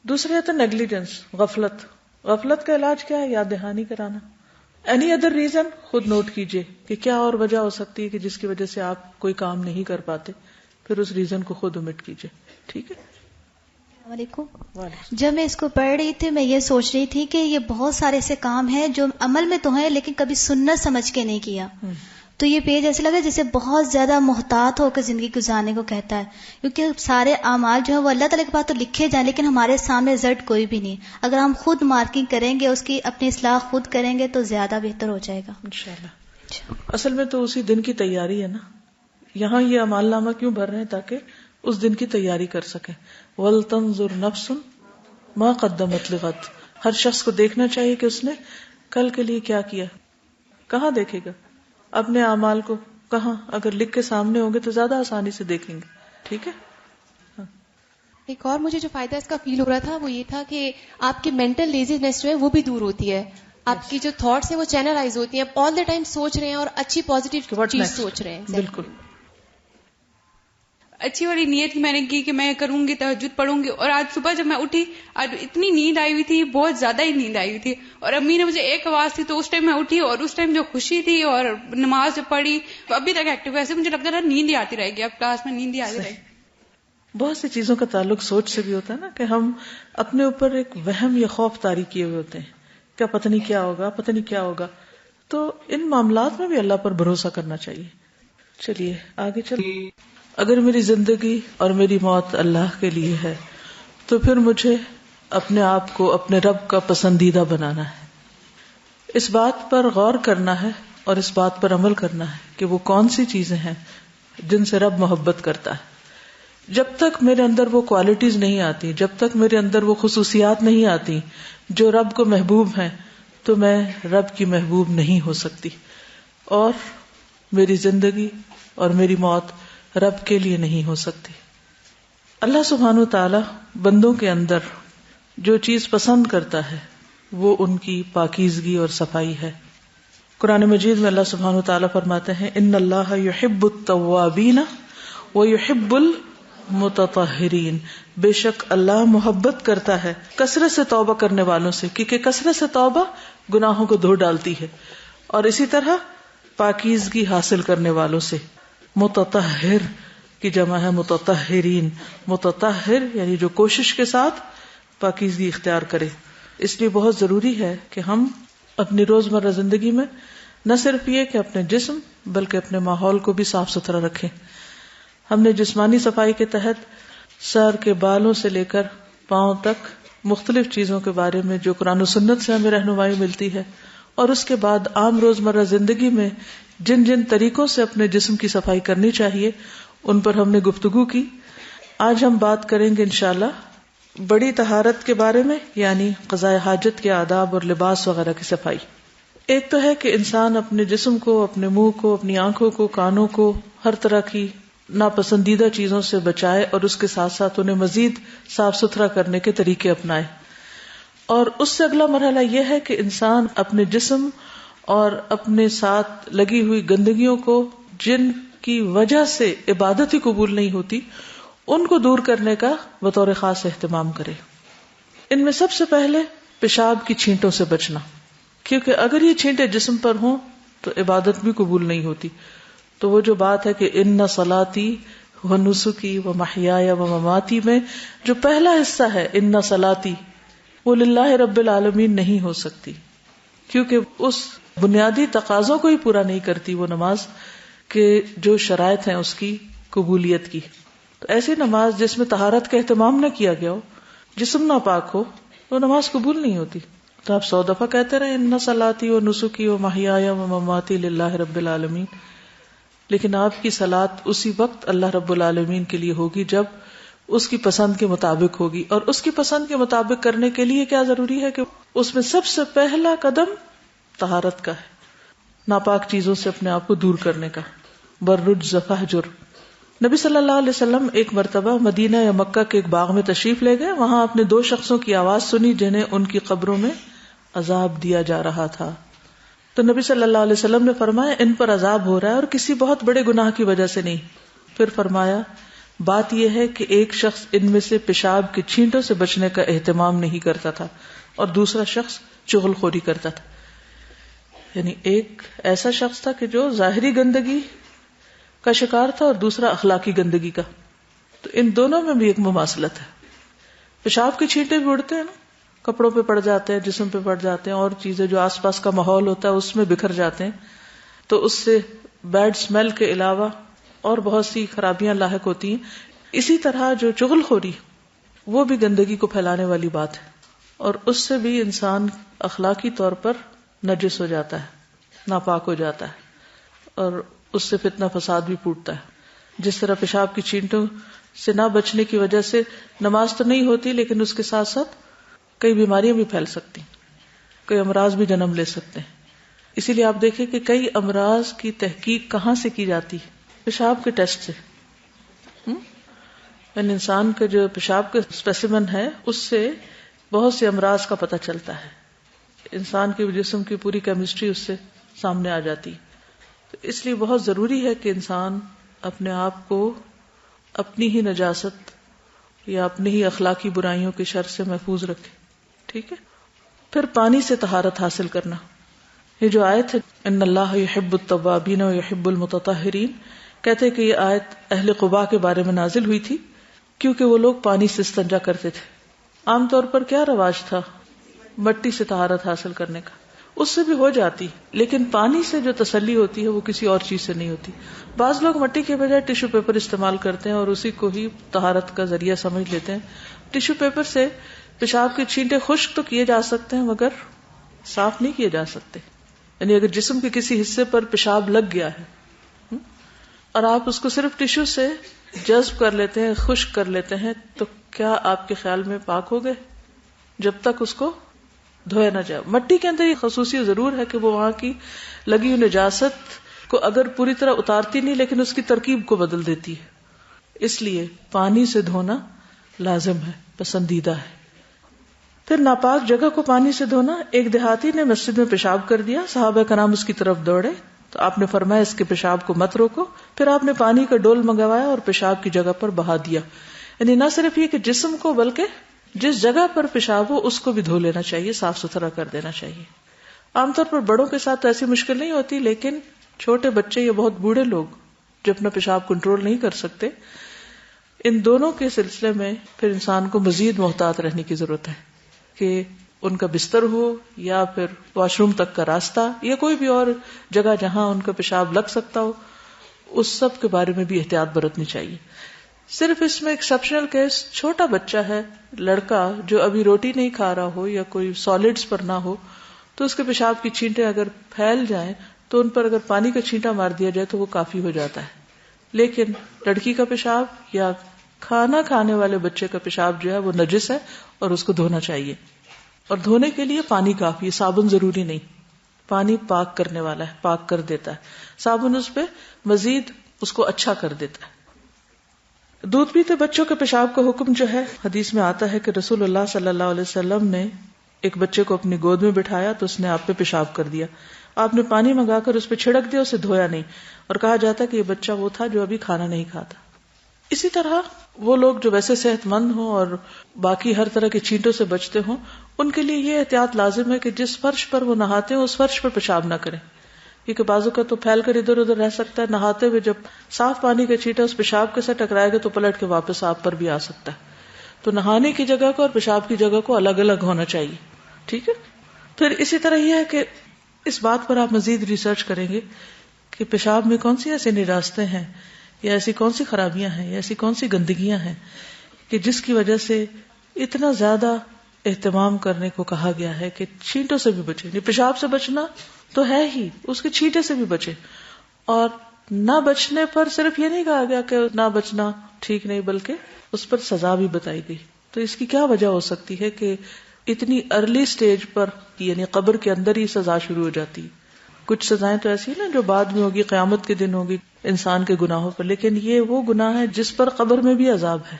دوسرے ہوتا ہے نیگلیجنس، غفلت کا علاج کیا ہے؟ یاد دہانی کرانا. اینی ادر ریزن خود نوٹ کیجئے کہ کیا اور وجہ ہو سکتی ہے کہ جس کی وجہ سے آپ کوئی کام نہیں کر پاتے، پھر اس ریزن کو خود omit کیجئے. ٹھیک ہے. السلام علیکم. جب میں اس کو پڑھ رہی تھی میں یہ سوچ رہی تھی کہ یہ بہت سارے ایسے کام ہیں جو عمل میں تو ہیں لیکن کبھی سنت سمجھ کے نہیں کیا. تو یہ پیج ایسے لگا جیسے بہت زیادہ محتاط ہو کر زندگی گزارنے کو کہتا ہے، کیونکہ سارے اعمال جو ہیں وہ اللہ تعالیٰ کے پاس تو لکھے جائیں لیکن ہمارے سامنے رزلٹ کوئی بھی نہیں. اگر ہم خود مارکنگ کریں گے، اس کی اپنی اصلاح خود کریں گے تو زیادہ بہتر ہو جائے گا انشاءاللہ. اصل میں تو اسی دن کی تیاری ہے نا، یہاں یہ اعمال نامہ کیوں بھر رہے ہیں؟ تاکہ اس دن کی تیاری کر سکیں. وَلْتَنظُرْ نَفْسٌ مَا قَدَّمَتْ لِغَدٍ. ہر شخص کو دیکھنا چاہیے کہ اس نے کل کے لیے کیا کیا. کہاں دیکھے گا اپنے اعمال کو؟ کہاں؟ اگر لکھ کے سامنے ہوں گے تو زیادہ آسانی سے دیکھیں گے. ٹھیک ہے. ایک اور مجھے جو فائدہ اس کا فیل ہو رہا تھا وہ یہ تھا کہ آپ کی مینٹل لیزینس جو ہے وہ بھی دور ہوتی ہے. آپ کی جو تھاٹس ہیں وہ چینلائز ہوتی ہیں, آل دا ٹائم سوچ رہے ہیں اور اچھی پازیٹیو چیز سوچ رہے ہیں. بالکل اچھی والی نیت میں نے کی کہ میں کروں گی, تہجد پڑھوں گی. اور آج صبح جب میں اٹھی, آج اتنی نیند آئی ہوئی تھی, بہت زیادہ ہی نیند آئی ہوئی تھی, اور امی نے مجھے ایک آواز تھی تو اس ٹائم میں اٹھی, اور اس ٹائم جو خوشی تھی اور نماز جو پڑھی تو ابھی تک ایکٹیو. ایسے مجھے لگتا تھا نیند ہی آتی رہے گی, اب کلاس میں نیند ہی آتی رہے گی. بہت سی چیزوں کا تعلق سوچ سے بھی ہوتا ہے نا, کہ ہم اپنے اوپر ایک وہم یا خوف طاری کیے ہوئے ہوتے ہیں, کیا پتہ نہیں کیا ہوگا, پتہ نہیں کیا ہوگا. تو ان معاملات میں بھی اللہ پر بھروسہ کرنا چاہیے. چلیے آگے چلیے. اگر میری زندگی اور میری موت اللہ کے لیے ہے تو پھر مجھے اپنے آپ کو اپنے رب کا پسندیدہ بنانا ہے. اس بات پر غور کرنا ہے اور اس بات پر عمل کرنا ہے کہ وہ کون سی چیزیں ہیں جن سے رب محبت کرتا ہے. جب تک میرے اندر وہ کوالٹیز نہیں آتی, جب تک میرے اندر وہ خصوصیات نہیں آتی جو رب کو محبوب ہیں, تو میں رب کی محبوب نہیں ہو سکتی, اور میری زندگی اور میری موت رب کے لیے نہیں ہو سکتی. اللہ سبحانہ تعالی بندوں کے اندر جو چیز پسند کرتا ہے وہ ان کی پاکیزگی اور صفائی ہے. قرآن مجید میں اللہ سبحانہ تعالی فرماتے ہیں, ان اللہ یحب التوابین ویحب المتطہرین, بے شک اللہ محبت کرتا ہے کثرت سے توبہ کرنے والوں سے, کیونکہ کثرت سے توبہ گناہوں کو دھو ڈالتی ہے, اور اسی طرح پاکیزگی حاصل کرنے والوں سے. متطہر کی جمع ہے متطہرین. متطہر یعنی جو کوشش کے ساتھ پاکیزگی اختیار کرے. اس لیے بہت ضروری ہے کہ ہم اپنی روزمرہ زندگی میں نہ صرف یہ کہ اپنے جسم بلکہ اپنے ماحول کو بھی صاف ستھرا رکھیں. ہم نے جسمانی صفائی کے تحت سر کے بالوں سے لے کر پاؤں تک مختلف چیزوں کے بارے میں جو قرآن و سنت سے ہمیں رہنمائی ملتی ہے, اور اس کے بعد عام روزمرہ زندگی میں جن جن طریقوں سے اپنے جسم کی صفائی کرنی چاہیے ان پر ہم نے گفتگو کی. آج ہم بات کریں گے انشاءاللہ بڑی طہارت کے بارے میں, یعنی قضاء حاجت کے آداب اور لباس وغیرہ کی صفائی. ایک تو ہے کہ انسان اپنے جسم کو, اپنے منہ کو, اپنی آنکھوں کو, کانوں کو ہر طرح کی ناپسندیدہ چیزوں سے بچائے, اور اس کے ساتھ ساتھ انہیں مزید صاف ستھرا کرنے کے طریقے اپنائے. اور اس سے اگلا مرحلہ یہ ہے کہ انسان اپنے جسم اور اپنے ساتھ لگی ہوئی گندگیوں کو, جن کی وجہ سے عبادت ہی قبول نہیں ہوتی, ان کو دور کرنے کا بطور خاص اہتمام کرے. ان میں سب سے پہلے پیشاب کی چھینٹوں سے بچنا, کیونکہ اگر یہ چھینٹیں جسم پر ہوں تو عبادت بھی قبول نہیں ہوتی. تو وہ جو بات ہے کہ ان صلاتی و نسکی و محیایا و مماتی میں جو پہلا حصہ ہے ان صلاتی, وہ للہ رب العالمین نہیں ہو سکتی, کیونکہ اس بنیادی تقاضوں کو ہی پورا نہیں کرتی وہ نماز کہ جو شرائط ہیں اس کی قبولیت کی. تو ایسی نماز جس میں طہارت کا اہتمام نہ کیا گیا ہو, جسم ناپاک ہو, تو نماز قبول نہیں ہوتی. تو آپ 100 دفعہ کہتے رہے ان صلاتی و نسکی و محیایا و مماتی للہ رب العالمین, لیکن آپ کی صلاۃ اسی وقت اللہ رب العالمین کے لیے ہوگی جب اس کی پسند کے مطابق ہوگی. اور اس کی پسند کے مطابق کرنے کے لیے کیا ضروری ہے کہ اس میں سب سے پہلا قدم طہارت کا ہے, ناپاک چیزوں سے اپنے آپ کو دور کرنے کا. بررجز فہجر. نبی صلی اللہ علیہ وسلم ایک مرتبہ مدینہ یا مکہ کے ایک باغ میں تشریف لے گئے. وہاں آپ نے 2 شخصوں کی آواز سنی جنہیں ان کی قبروں میں عذاب دیا جا رہا تھا. تو نبی صلی اللہ علیہ وسلم نے فرمایا ان پر عذاب ہو رہا ہے اور کسی بہت بڑے گناہ کی وجہ سے نہیں. پھر فرمایا بات یہ ہے کہ ایک شخص ان میں سے پیشاب کی چھینٹوں سے بچنے کا اہتمام نہیں کرتا تھا اور دوسرا شخص چغل خوری کرتا تھا. یعنی ایک ایسا شخص تھا کہ جو ظاہری گندگی کا شکار تھا اور دوسرا اخلاقی گندگی کا. تو ان دونوں میں بھی ایک مماثلت ہے. پیشاب کی چھینٹیں بھی اڑتے ہیں نا, کپڑوں پہ پڑ جاتے ہیں, جسم پہ پڑ جاتے ہیں, اور چیزیں جو آس پاس کا ماحول ہوتا ہے اس میں بکھر جاتے ہیں, تو اس سے بیڈ اسمیل کے علاوہ اور بہت سی خرابیاں لاحق ہوتی ہیں. اسی طرح جو چغل خوری وہ بھی گندگی کو پھیلانے والی بات ہے, اور اس سے بھی انسان اخلاقی طور پر نجس ہو جاتا ہے, ناپاک ہو جاتا ہے, اور اس سے فتنہ فساد بھی پھوٹتا ہے. جس طرح پیشاب کی چھینٹوں سے نہ بچنے کی وجہ سے نماز تو نہیں ہوتی, لیکن اس کے ساتھ ساتھ کئی بیماریاں بھی پھیل سکتی, کئی امراض بھی جنم لے سکتے ہیں. اسی لیے آپ دیکھیں کہ کئی امراض کی تحقیق کہاں سے کی جاتی ہے؟ پیشاب کے ٹیسٹ سے. یعنی انسان کا جو پیشاب کا اسپیسیمن ہے اس سے بہت سے امراض کا پتہ چلتا ہے. انسان کے جسم کی پوری کیمسٹری اس سے سامنے آ جاتی. تو اس لیے بہت ضروری ہے کہ انسان اپنے آپ کو اپنی ہی نجاست یا اپنی ہی اخلاقی برائیوں کے شر سے محفوظ رکھے. ٹھیک ہے. پھر پانی سے طہارت حاصل کرنا. یہ جو آیت ہے ان اللہ یحب التوابین و یحب المتطہرین، کہتے کہ یہ آیت اہل قباء کے بارے میں نازل ہوئی تھی کیونکہ وہ لوگ پانی سے استنجا کرتے تھے. عام طور پر کیا رواج تھا؟ مٹی سے طہارت حاصل کرنے کا. اس سے بھی ہو جاتی، لیکن پانی سے جو تسلی ہوتی ہے وہ کسی اور چیز سے نہیں ہوتی. بعض لوگ مٹی کے بجائے ٹیشو پیپر استعمال کرتے ہیں اور اسی کو ہی طہارت کا ذریعہ سمجھ لیتے ہیں. ٹیشو پیپر سے پیشاب کے چھینٹے خشک تو کیے جا سکتے ہیں مگر صاف نہیں کیے جا سکتے. یعنی اگر جسم کے کسی حصے پر پیشاب لگ گیا ہے اور آپ اس کو صرف ٹیشو سے جذب کر لیتے ہیں، خشک کر لیتے ہیں، تو کیا آپ کے خیال میں پاک ہو گئے؟ جب تک اس کو دھویا نہ جائے. مٹی کے اندر یہ خصوصیت ضرور ہے کہ وہ وہاں کی لگی ہوئی نجاست کو اگر پوری طرح اتارتی نہیں لیکن اس کی ترکیب کو بدل دیتی ہے. اس لیے پانی سے دھونا لازم ہے، پسندیدہ ہے. پھر ناپاک جگہ کو پانی سے دھونا. ایک دیہاتی نے مسجد میں پیشاب کر دیا، صحابہ کرام اس کی طرف دوڑے تو آپ نے فرمایا اس کے پیشاب کو مت روکو. پھر آپ نے پانی کا ڈول منگوایا اور پیشاب کی جگہ پر بہا دیا. یعنی نہ صرف یہ کہ جسم کو بلکہ جس جگہ پر پیشاب ہو اس کو بھی دھو لینا چاہیے، صاف ستھرا کر دینا چاہیے. عام طور پر بڑوں کے ساتھ ایسی مشکل نہیں ہوتی، لیکن چھوٹے بچے یا بہت بوڑھے لوگ جو اپنا پیشاب کنٹرول نہیں کر سکتے، ان دونوں کے سلسلے میں پھر انسان کو مزید محتاط رہنے کی ضرورت ہے کہ ان کا بستر ہو یا پھر واش روم تک کا راستہ یا کوئی بھی اور جگہ جہاں ان کا پیشاب لگ سکتا ہو، اس سب کے بارے میں بھی احتیاط برتنی چاہیے. صرف اس میں ایکسپشنل کیس چھوٹا بچہ ہے، لڑکا جو ابھی روٹی نہیں کھا رہا ہو یا کوئی سالڈز پر نہ ہو، تو اس کے پیشاب کی چھینٹیں اگر پھیل جائیں تو ان پر اگر پانی کا چھینٹا مار دیا جائے تو وہ کافی ہو جاتا ہے. لیکن لڑکی کا پیشاب یا کھانا کھانے والے بچے کا پیشاب جو ہے وہ نجس ہے اور اس کو دھونا چاہیے. اور دھونے کے لیے پانی کافی ہے، صابن ضروری نہیں. پانی پاک کرنے والا ہے، پاک کر دیتا ہے. صابن اس پہ مزید اس کو اچھا کر دیتا ہے. دودھ پیتے بچوں کے پیشاب کا حکم جو ہے حدیث میں آتا ہے کہ رسول اللہ صلی اللہ علیہ وسلم نے ایک بچے کو اپنی گود میں بٹھایا تو اس نے آپ پہ پیشاب کر دیا. آپ نے پانی منگا کر اس پہ چھڑک دیا، اسے دھویا نہیں، اور کہا جاتا کہ یہ بچہ وہ تھا جو ابھی کھانا نہیں کھاتا. اسی طرح وہ لوگ جو ویسے صحت مند ہوں اور باقی ہر طرح کے چھینٹوں سے بچتے ہوں، ان کے لیے یہ احتیاط لازم ہے کہ جس فرش پر وہ نہاتے ہیں اس فرش پر پیشاب نہ کریں، کیونکہ بازو کا تو پھیل کر ادھر ادھر رہ سکتا ہے. نہاتے ہوئے جب صاف پانی کا چھینٹا اس پیشاب کے ساتھ ٹکرائے گا تو پلٹ کے واپس آپ پر بھی آ سکتا ہے. تو نہانے کی جگہ کو اور پیشاب کی جگہ کو الگ الگ ہونا چاہیے. ٹھیک ہے. پھر اسی طرح یہ ہے کہ اس بات پر آپ مزید ریسرچ کریں گے کہ پیشاب میں کون سی ایسی نجاستیں ہیں یا ایسی کون سی خرابیاں ہیں یا ایسی کون سی گندگیاں ہیں کہ جس کی وجہ سے اتنا زیادہ اہتمام کرنے کو کہا گیا ہے کہ چھینٹوں سے بھی بچے. پیشاب سے بچنا تو ہے ہی، اس کے چھینٹے سے بھی بچے. اور نہ بچنے پر صرف یہ نہیں کہا گیا کہ نہ بچنا ٹھیک نہیں، بلکہ اس پر سزا بھی بتائی گئی. تو اس کی کیا وجہ ہو سکتی ہے کہ اتنی ارلی سٹیج پر یعنی قبر کے اندر ہی سزا شروع ہو جاتی. کچھ سزائیں تو ایسی نا جو بعد میں ہوگی، قیامت کے دن ہوگی انسان کے گناہوں پر، لیکن یہ وہ گناہ ہے جس پر قبر میں بھی عذاب ہے.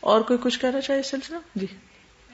اور کوئی کچھ کہنا چاہیے اس سلسلہ؟ جی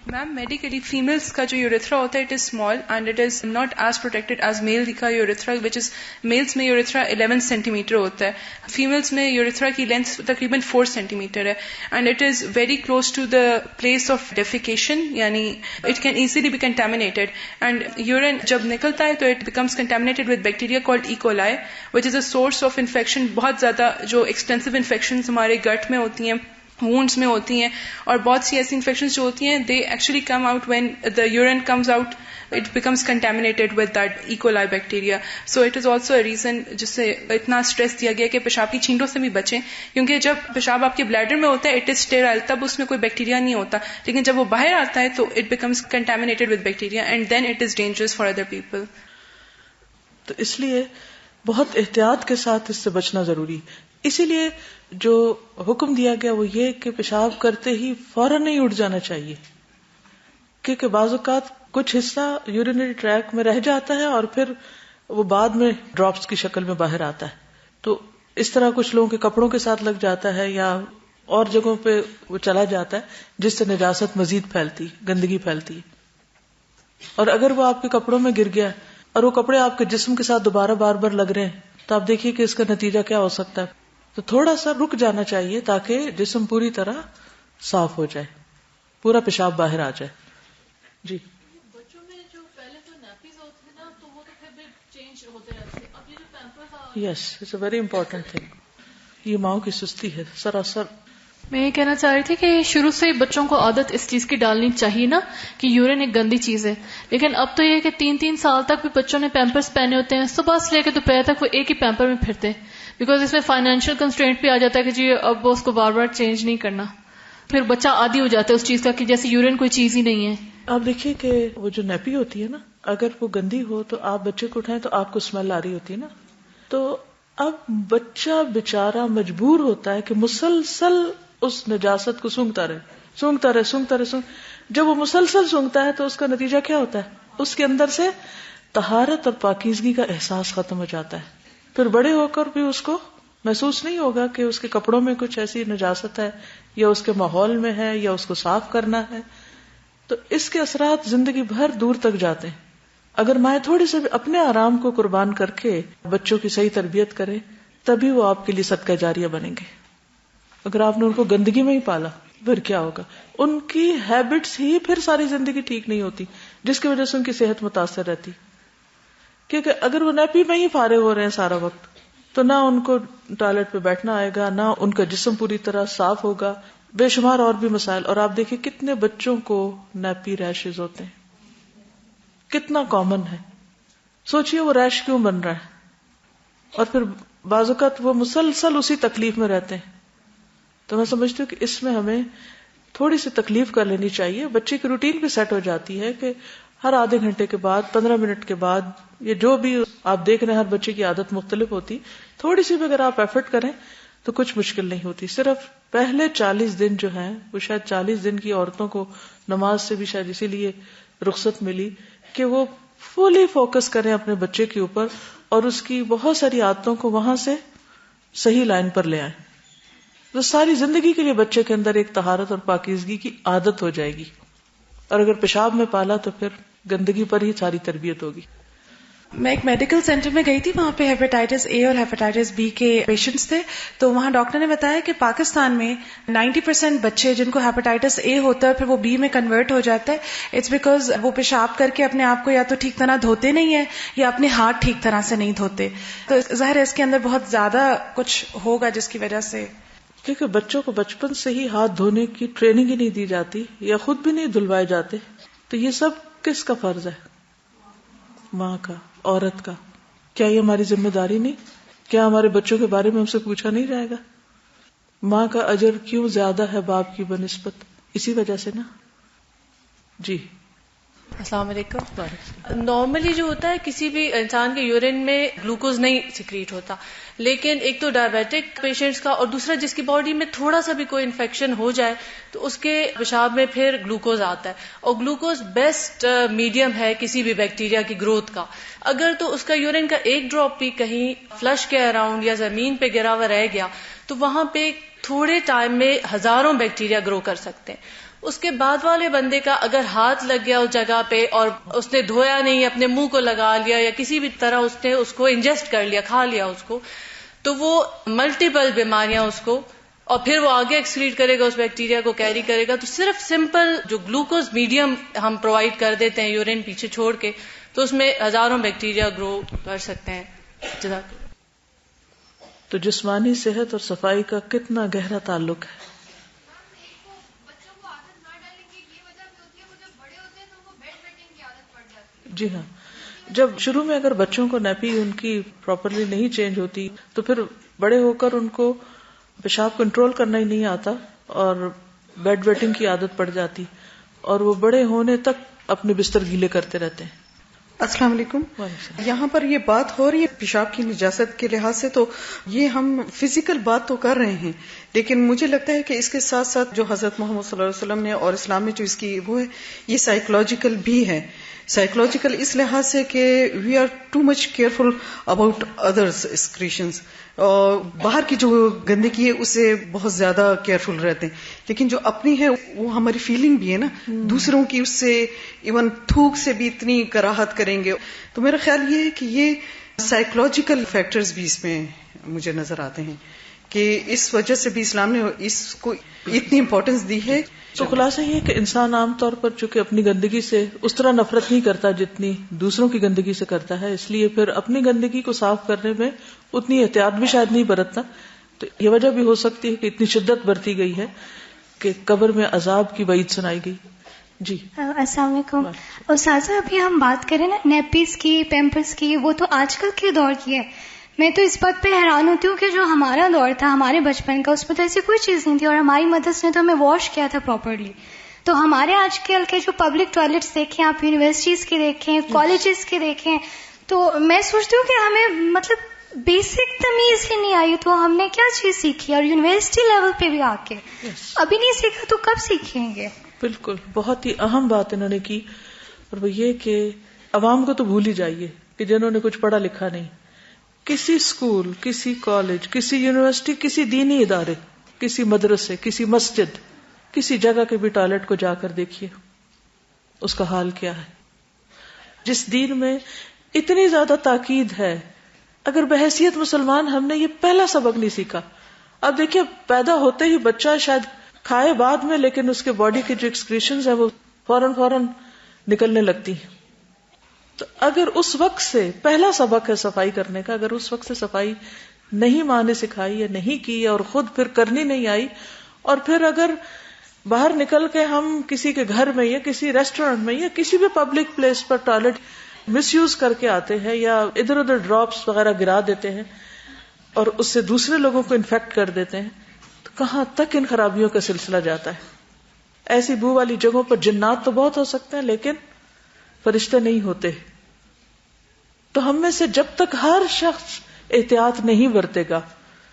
میم، میڈیکلی فیمیلز کا جو یوریتھرا ہوتا ہے it is small and it is not as protected as میل کا یوریتھرا، وچ از میلز میں یوریتھرا 11 سینٹی میٹر ہوتا ہے، فیمیلز میں یوریتھرا کی لینتھ تقریباً 4 سینٹی میٹر ہے. And it is very close to the place of defecation, یعنی it can easily be contaminated. And urine جب نکلتا ہے تو it becomes contaminated with bacteria called E coli which is a source of infection. بہت زیادہ جو extensive infections ہمارے گٹ میں ہوتی ہیں، وونڈس میں ہوتی ہیں، اور بہت سی ایسی انفیکشنز جو ہوتی ہیں they actually come out when the urine comes out it becomes contaminated with that E coli bacteria. So it is also a reason جس سے اتنا اسٹریس دیا گیا کہ پیشاب کی چھینٹوں سے بھی بچیں، کیونکہ جب پیشاب آپ کے بلیڈر میں ہوتا ہے اٹ از اسٹیرائل، تب اس میں کوئی بیکٹیریا نہیں ہوتا، لیکن جب وہ باہر آتا ہے تو it becomes contaminated with bacteria and then it is dangerous for other people. تو اس لیے بہت احتیاط کے ساتھ اس سے بچنا ضروری. اسی لیے جو حکم دیا گیا وہ یہ کہ پیشاب کرتے ہی فوراً نہیں اٹھ جانا چاہیے، کیونکہ بعض اوقات کچھ حصہ یورینری ٹریک میں رہ جاتا ہے اور پھر وہ بعد میں ڈراپس کی شکل میں باہر آتا ہے. تو اس طرح کچھ لوگوں کے کپڑوں کے ساتھ لگ جاتا ہے یا اور جگہوں پہ وہ چلا جاتا ہے، جس سے نجاست مزید پھیلتی، گندگی پھیلتی. اور اگر وہ آپ کے کپڑوں میں گر گیا اور وہ کپڑے آپ کے جسم کے ساتھ دوبارہ بار بار لگ رہے ہیں تو آپ دیکھیے کہ اس کا نتیجہ کیا ہو سکتا ہے. تو تھوڑا سا رک جانا چاہیے تاکہ جسم پوری طرح صاف ہو جائے, پورا پیشاب باہر آ جائے. جی بچوں میں جو پہلے تو نیپیز ہوتے ہیں نا تو وہ تو پھر چینج ہوتے رہتے ہیں. اب یہ جو Pampers yes it's a very important thing. یہ ماؤں کی سستی ہے سراسر. میں یہ کہنا چاہ رہی تھی کہ شروع سے ہی بچوں کو عادت اس چیز کی ڈالنی چاہیے نا کہ یورین ایک گندی چیز ہے, لیکن اب تو یہ کہ 3 سال تک بھی بچوں نے پیمپرز پہنے ہوتے ہیں, صبح سے لے کے دوپہر تک وہ ایک ہی پیمپر میں پھرتے ہیں, بیکاز اس میں فائنینشیل کنسٹرینٹ بھی آ جاتا ہے کہ جی اب وہ اس کو بار بار چینج نہیں کرنا, پھر بچہ عادی ہو جاتا ہے اس چیز کا کہ جیسے یورین کوئی چیز ہی نہیں ہے. آپ دیکھیے کہ وہ جو نیپی ہوتی ہے نا, اگر وہ گندی ہو تو آپ بچے کو اٹھائیں تو آپ کو اسمیل آ رہی ہوتی ہے نا, تو اب بچہ بےچارا مجبور ہوتا ہے کہ مسلسل اس نجاست کو سونگتا رہے. جب وہ مسلسل سونگتا ہے تو اس کا نتیجہ کیا ہوتا ہے, اس کے اندر سے طہارت اور پاکیزگی کا احساس ختم ہو جاتا ہے. پھر بڑے ہو کر بھی اس کو محسوس نہیں ہوگا کہ اس کے کپڑوں میں کچھ ایسی نجاست ہے یا اس کے ماحول میں ہے یا اس کو صاف کرنا ہے. تو اس کے اثرات زندگی بھر دور تک جاتے ہیں. اگر مائیں تھوڑی سے بھی اپنے آرام کو قربان کر کے بچوں کی صحیح تربیت کرے تبھی وہ آپ کے لیے صدقہ جاریہ بنیں گے. اگر آپ نے ان کو گندگی میں ہی پالا پھر کیا ہوگا, ان کی ہیبٹس ہی پھر ساری زندگی ٹھیک نہیں ہوتی, جس کی وجہ سے ان کی صحت متاثر رہتی. کیونکہ اگر وہ نیپی میں ہی فارغ ہو رہے ہیں سارا وقت تو نہ ان کو ٹوائلٹ پہ بیٹھنا آئے گا, نہ ان کا جسم پوری طرح صاف ہوگا, بے شمار اور بھی مسائل. اور آپ دیکھیں کتنے بچوں کو نیپی ریشز ہوتے ہیں, کتنا کامن ہے. سوچئے وہ ریش کیوں بن رہا ہے, اور پھر بعض اوقات وہ مسلسل اسی تکلیف میں رہتے ہیں. تو میں سمجھتی ہوں کہ اس میں ہمیں تھوڑی سی تکلیف کر لینی چاہیے. بچے کی روٹین بھی سیٹ ہو جاتی ہے کہ ہر آدھے گھنٹے کے بعد 15 منٹ کے بعد یہ جو بھی آپ دیکھ رہے ہیں, ہر بچے کی عادت مختلف ہوتی. تھوڑی سی بھی اگر آپ ایفرٹ کریں تو کچھ مشکل نہیں ہوتی. صرف پہلے 40 دن جو ہیں وہ شاید 40 دن کی عورتوں کو نماز سے بھی شاید اسی لیے رخصت ملی کہ وہ فلی فوکس کریں اپنے بچے کے اوپر اور اس کی بہت ساری عادتوں کو وہاں سے صحیح لائن پر لے آئیں. تو ساری زندگی کے لیے بچے کے اندر ایک طہارت اور پاکیزگی کی عادت ہو جائے گی. اور اگر پیشاب میں پالا تو پھر گندگی پر ہی ساری تربیت ہوگی. میں ایک میڈیکل سینٹر میں گئی تھی, وہاں پہ ہیپیٹائٹس اے اور ہیپیٹائٹس بی کے پیشنٹس تھے. تو وہاں ڈاکٹر نے بتایا کہ پاکستان میں 90% بچے جن کو ہیپیٹائٹس اے ہوتا ہے پھر وہ بی میں کنورٹ ہو جاتا ہے. اٹس بیکاز وہ پیشاب کر کے اپنے آپ کو یا تو ٹھیک طرح دھوتے نہیں ہیں یا اپنے ہاتھ ٹھیک طرح سے نہیں دھوتے. تو ظاہر ہے اس کے اندر بہت زیادہ کچھ ہوگا جس کی وجہ سے, کیونکہ بچوں کو بچپن سے ہی ہاتھ دھونے کی ٹریننگ ہی نہیں دی جاتی یا خود بھی نہیں دھلوائے جاتے. تو یہ سب کس کا فرض ہے؟ ماں کا, عورت کا. کیا یہ ہماری ذمہ داری نہیں؟ کیا ہمارے بچوں کے بارے میں ہم سے پوچھا نہیں جائے گا؟ ماں کا اجر کیوں زیادہ ہے باپ کی بنسبت؟ اسی وجہ سے نا. جی السلام علیکم. نارملی جو ہوتا ہے کسی بھی انسان کے یورین میں گلوکوز نہیں سیکریٹ ہوتا, لیکن ایک تو ڈائبیٹک پیشنٹس کا اور دوسرا جس کی باڈی میں تھوڑا سا بھی کوئی انفیکشن ہو جائے تو اس کے پیشاب میں پھر گلوکوز آتا ہے. اور گلوکوز بیسٹ میڈیم ہے کسی بھی بیکٹیریا کی گروتھ کا. اگر تو اس کا یورین کا ایک ڈراپ بھی کہیں فلش کے اراؤنڈ یا زمین پہ گرا ہوا رہ گیا تو وہاں پہ تھوڑے ٹائم میں ہزاروں بیکٹیریا گرو کر سکتے ہیں. اس کے بعد والے بندے کا اگر ہاتھ لگ گیا اس جگہ پہ اور اس نے دھویا نہیں, اپنے منہ کو لگا لیا یا کسی بھی طرح اس نے اس کو انجسٹ کر لیا, کھا لیا اس کو, تو وہ ملٹیپل بیماریاں اس کو, اور پھر وہ آگے ایکسکریٹ کرے گا, اس بیکٹیریا کو کیری کرے گا. تو صرف سمپل جو گلوکوز میڈیم ہم پرووائڈ کر دیتے ہیں یورین پیچھے چھوڑ کے, تو اس میں ہزاروں بیکٹیریا گرو کر سکتے ہیں. جزاک. تو جسمانی صحت اور صفائی کا کتنا گہرا تعلق ہے. جی ہاں, جب شروع میں اگر بچوں کو نیپی ان کی پراپرلی نہیں چینج ہوتی تو پھر بڑے ہو کر ان کو پیشاب کنٹرول کرنا ہی نہیں آتا اور بیڈ ویٹنگ کی عادت پڑ جاتی اور وہ بڑے ہونے تک اپنے بستر گیلے کرتے رہتے ہیں. السلام علیکم. یہاں پر یہ بات ہو رہی ہے پیشاب کی نجاست کے لحاظ سے, تو یہ ہم فزیکل بات تو کر رہے ہیں, لیکن مجھے لگتا ہے کہ اس کے ساتھ ساتھ جو حضرت محمد صلی اللہ علیہ وسلم نے اور اسلام میں جو اس کی وہ ہے, یہ سائیکولوجیکل بھی ہے. سائیکولوجیکل اس لحاظ سے کہ we are too much careful about others excretions, اور باہر کی جو گندگی ہے اسے بہت زیادہ کیئرفل رہتے ہیں، لیکن جو اپنی ہے وہ ہماری فیلنگ بھی ہے نا، دوسروں کی اس سے ایون تھوک سے بھی اتنی کراہت کریں گے. تو میرا خیال یہ ہے کہ یہ سائیکولوجیکل فیکٹرز بھی اس میں مجھے نظر آتے ہیں کہ اس وجہ سے بھی اسلام نے اس کو اتنی امپورٹنس دی ہے. تو خلاصہ یہ کہ انسان عام طور پر چونکہ اپنی گندگی سے اس طرح نفرت نہیں کرتا جتنی دوسروں کی گندگی سے کرتا ہے، اس لیے پھر اپنی گندگی کو صاف کرنے میں اتنی احتیاط بھی شاید نہیں برتتا. تو یہ وجہ بھی ہو سکتی ہے کہ اتنی شدت برتی گئی ہے کہ قبر میں عذاب کی وعید سنائی گئی. جی السلام علیکم. استاذہ ابھی ہم بات کریں نا نیپیز کی، پیمپرس کی، وہ تو آج کل کے دور کی ہے. میں تو اس بات پہ حیران ہوتی ہوں کہ جو ہمارا دور تھا ہمارے بچپن کا، اس میں تو ایسی کوئی چیز نہیں تھی، اور ہماری مدرس نے تو ہمیں واش کیا تھا پراپرلی. تو ہمارے آج کل کے جو پبلک ٹوائلٹس دیکھیں آپ، یونیورسٹیز کے دیکھیں، کالجز کے دیکھیں، تو میں سوچتی ہوں کہ ہمیں مطلب بیسک تمیز ہی نہیں آئی، تو ہم نے کیا چیز سیکھی؟ اور یونیورسٹی لیول پہ بھی آ کے ابھی نہیں سیکھا تو کب سیکھیں گے؟ بالکل، بہت ہی اہم بات انہوں نے کی، اور وہ یہ کہ عوام کو تو بھول ہی جائیے کہ جنہوں نے کچھ پڑھا لکھا نہیں. کسی اسکول، کسی کالج، کسی یونیورسٹی، کسی دینی ادارے، کسی مدرسے، کسی مسجد، کسی جگہ کے بھی ٹوائلٹ کو جا کر دیکھیے اس کا حال کیا ہے. جس دین میں اتنی زیادہ تاکید ہے، اگر بحیثیت مسلمان ہم نے یہ پہلا سبق نہیں سیکھا. اب دیکھیے پیدا ہوتے ہی بچہ شاید کھائے بعد میں، لیکن اس کے باڈی کی جو ایکسکریشنز ہیں وہ فوراً نکلنے لگتی ہیں. تو اگر اس وقت سے پہلا سبق ہے صفائی کرنے کا، اگر اس وقت سے صفائی نہیں ماں نے سکھائی یا نہیں کی اور خود پھر کرنی نہیں آئی، اور پھر اگر باہر نکل کے ہم کسی کے گھر میں یا کسی ریسٹورینٹ میں یا کسی بھی پبلک پلیس پر ٹوائلٹ مس یوز کر کے آتے ہیں یا ادھر ادھر ڈراپس وغیرہ گرا دیتے ہیں اور اس سے دوسرے لوگوں کو انفیکٹ کر دیتے ہیں، تو کہاں تک ان خرابیوں کا سلسلہ جاتا ہے. ایسی بو والی جگہوں پر جنات تو بہت ہو سکتے ہیں لیکن فرشتے نہیں ہوتے. تو ہم میں سے جب تک ہر شخص احتیاط نہیں برتے گا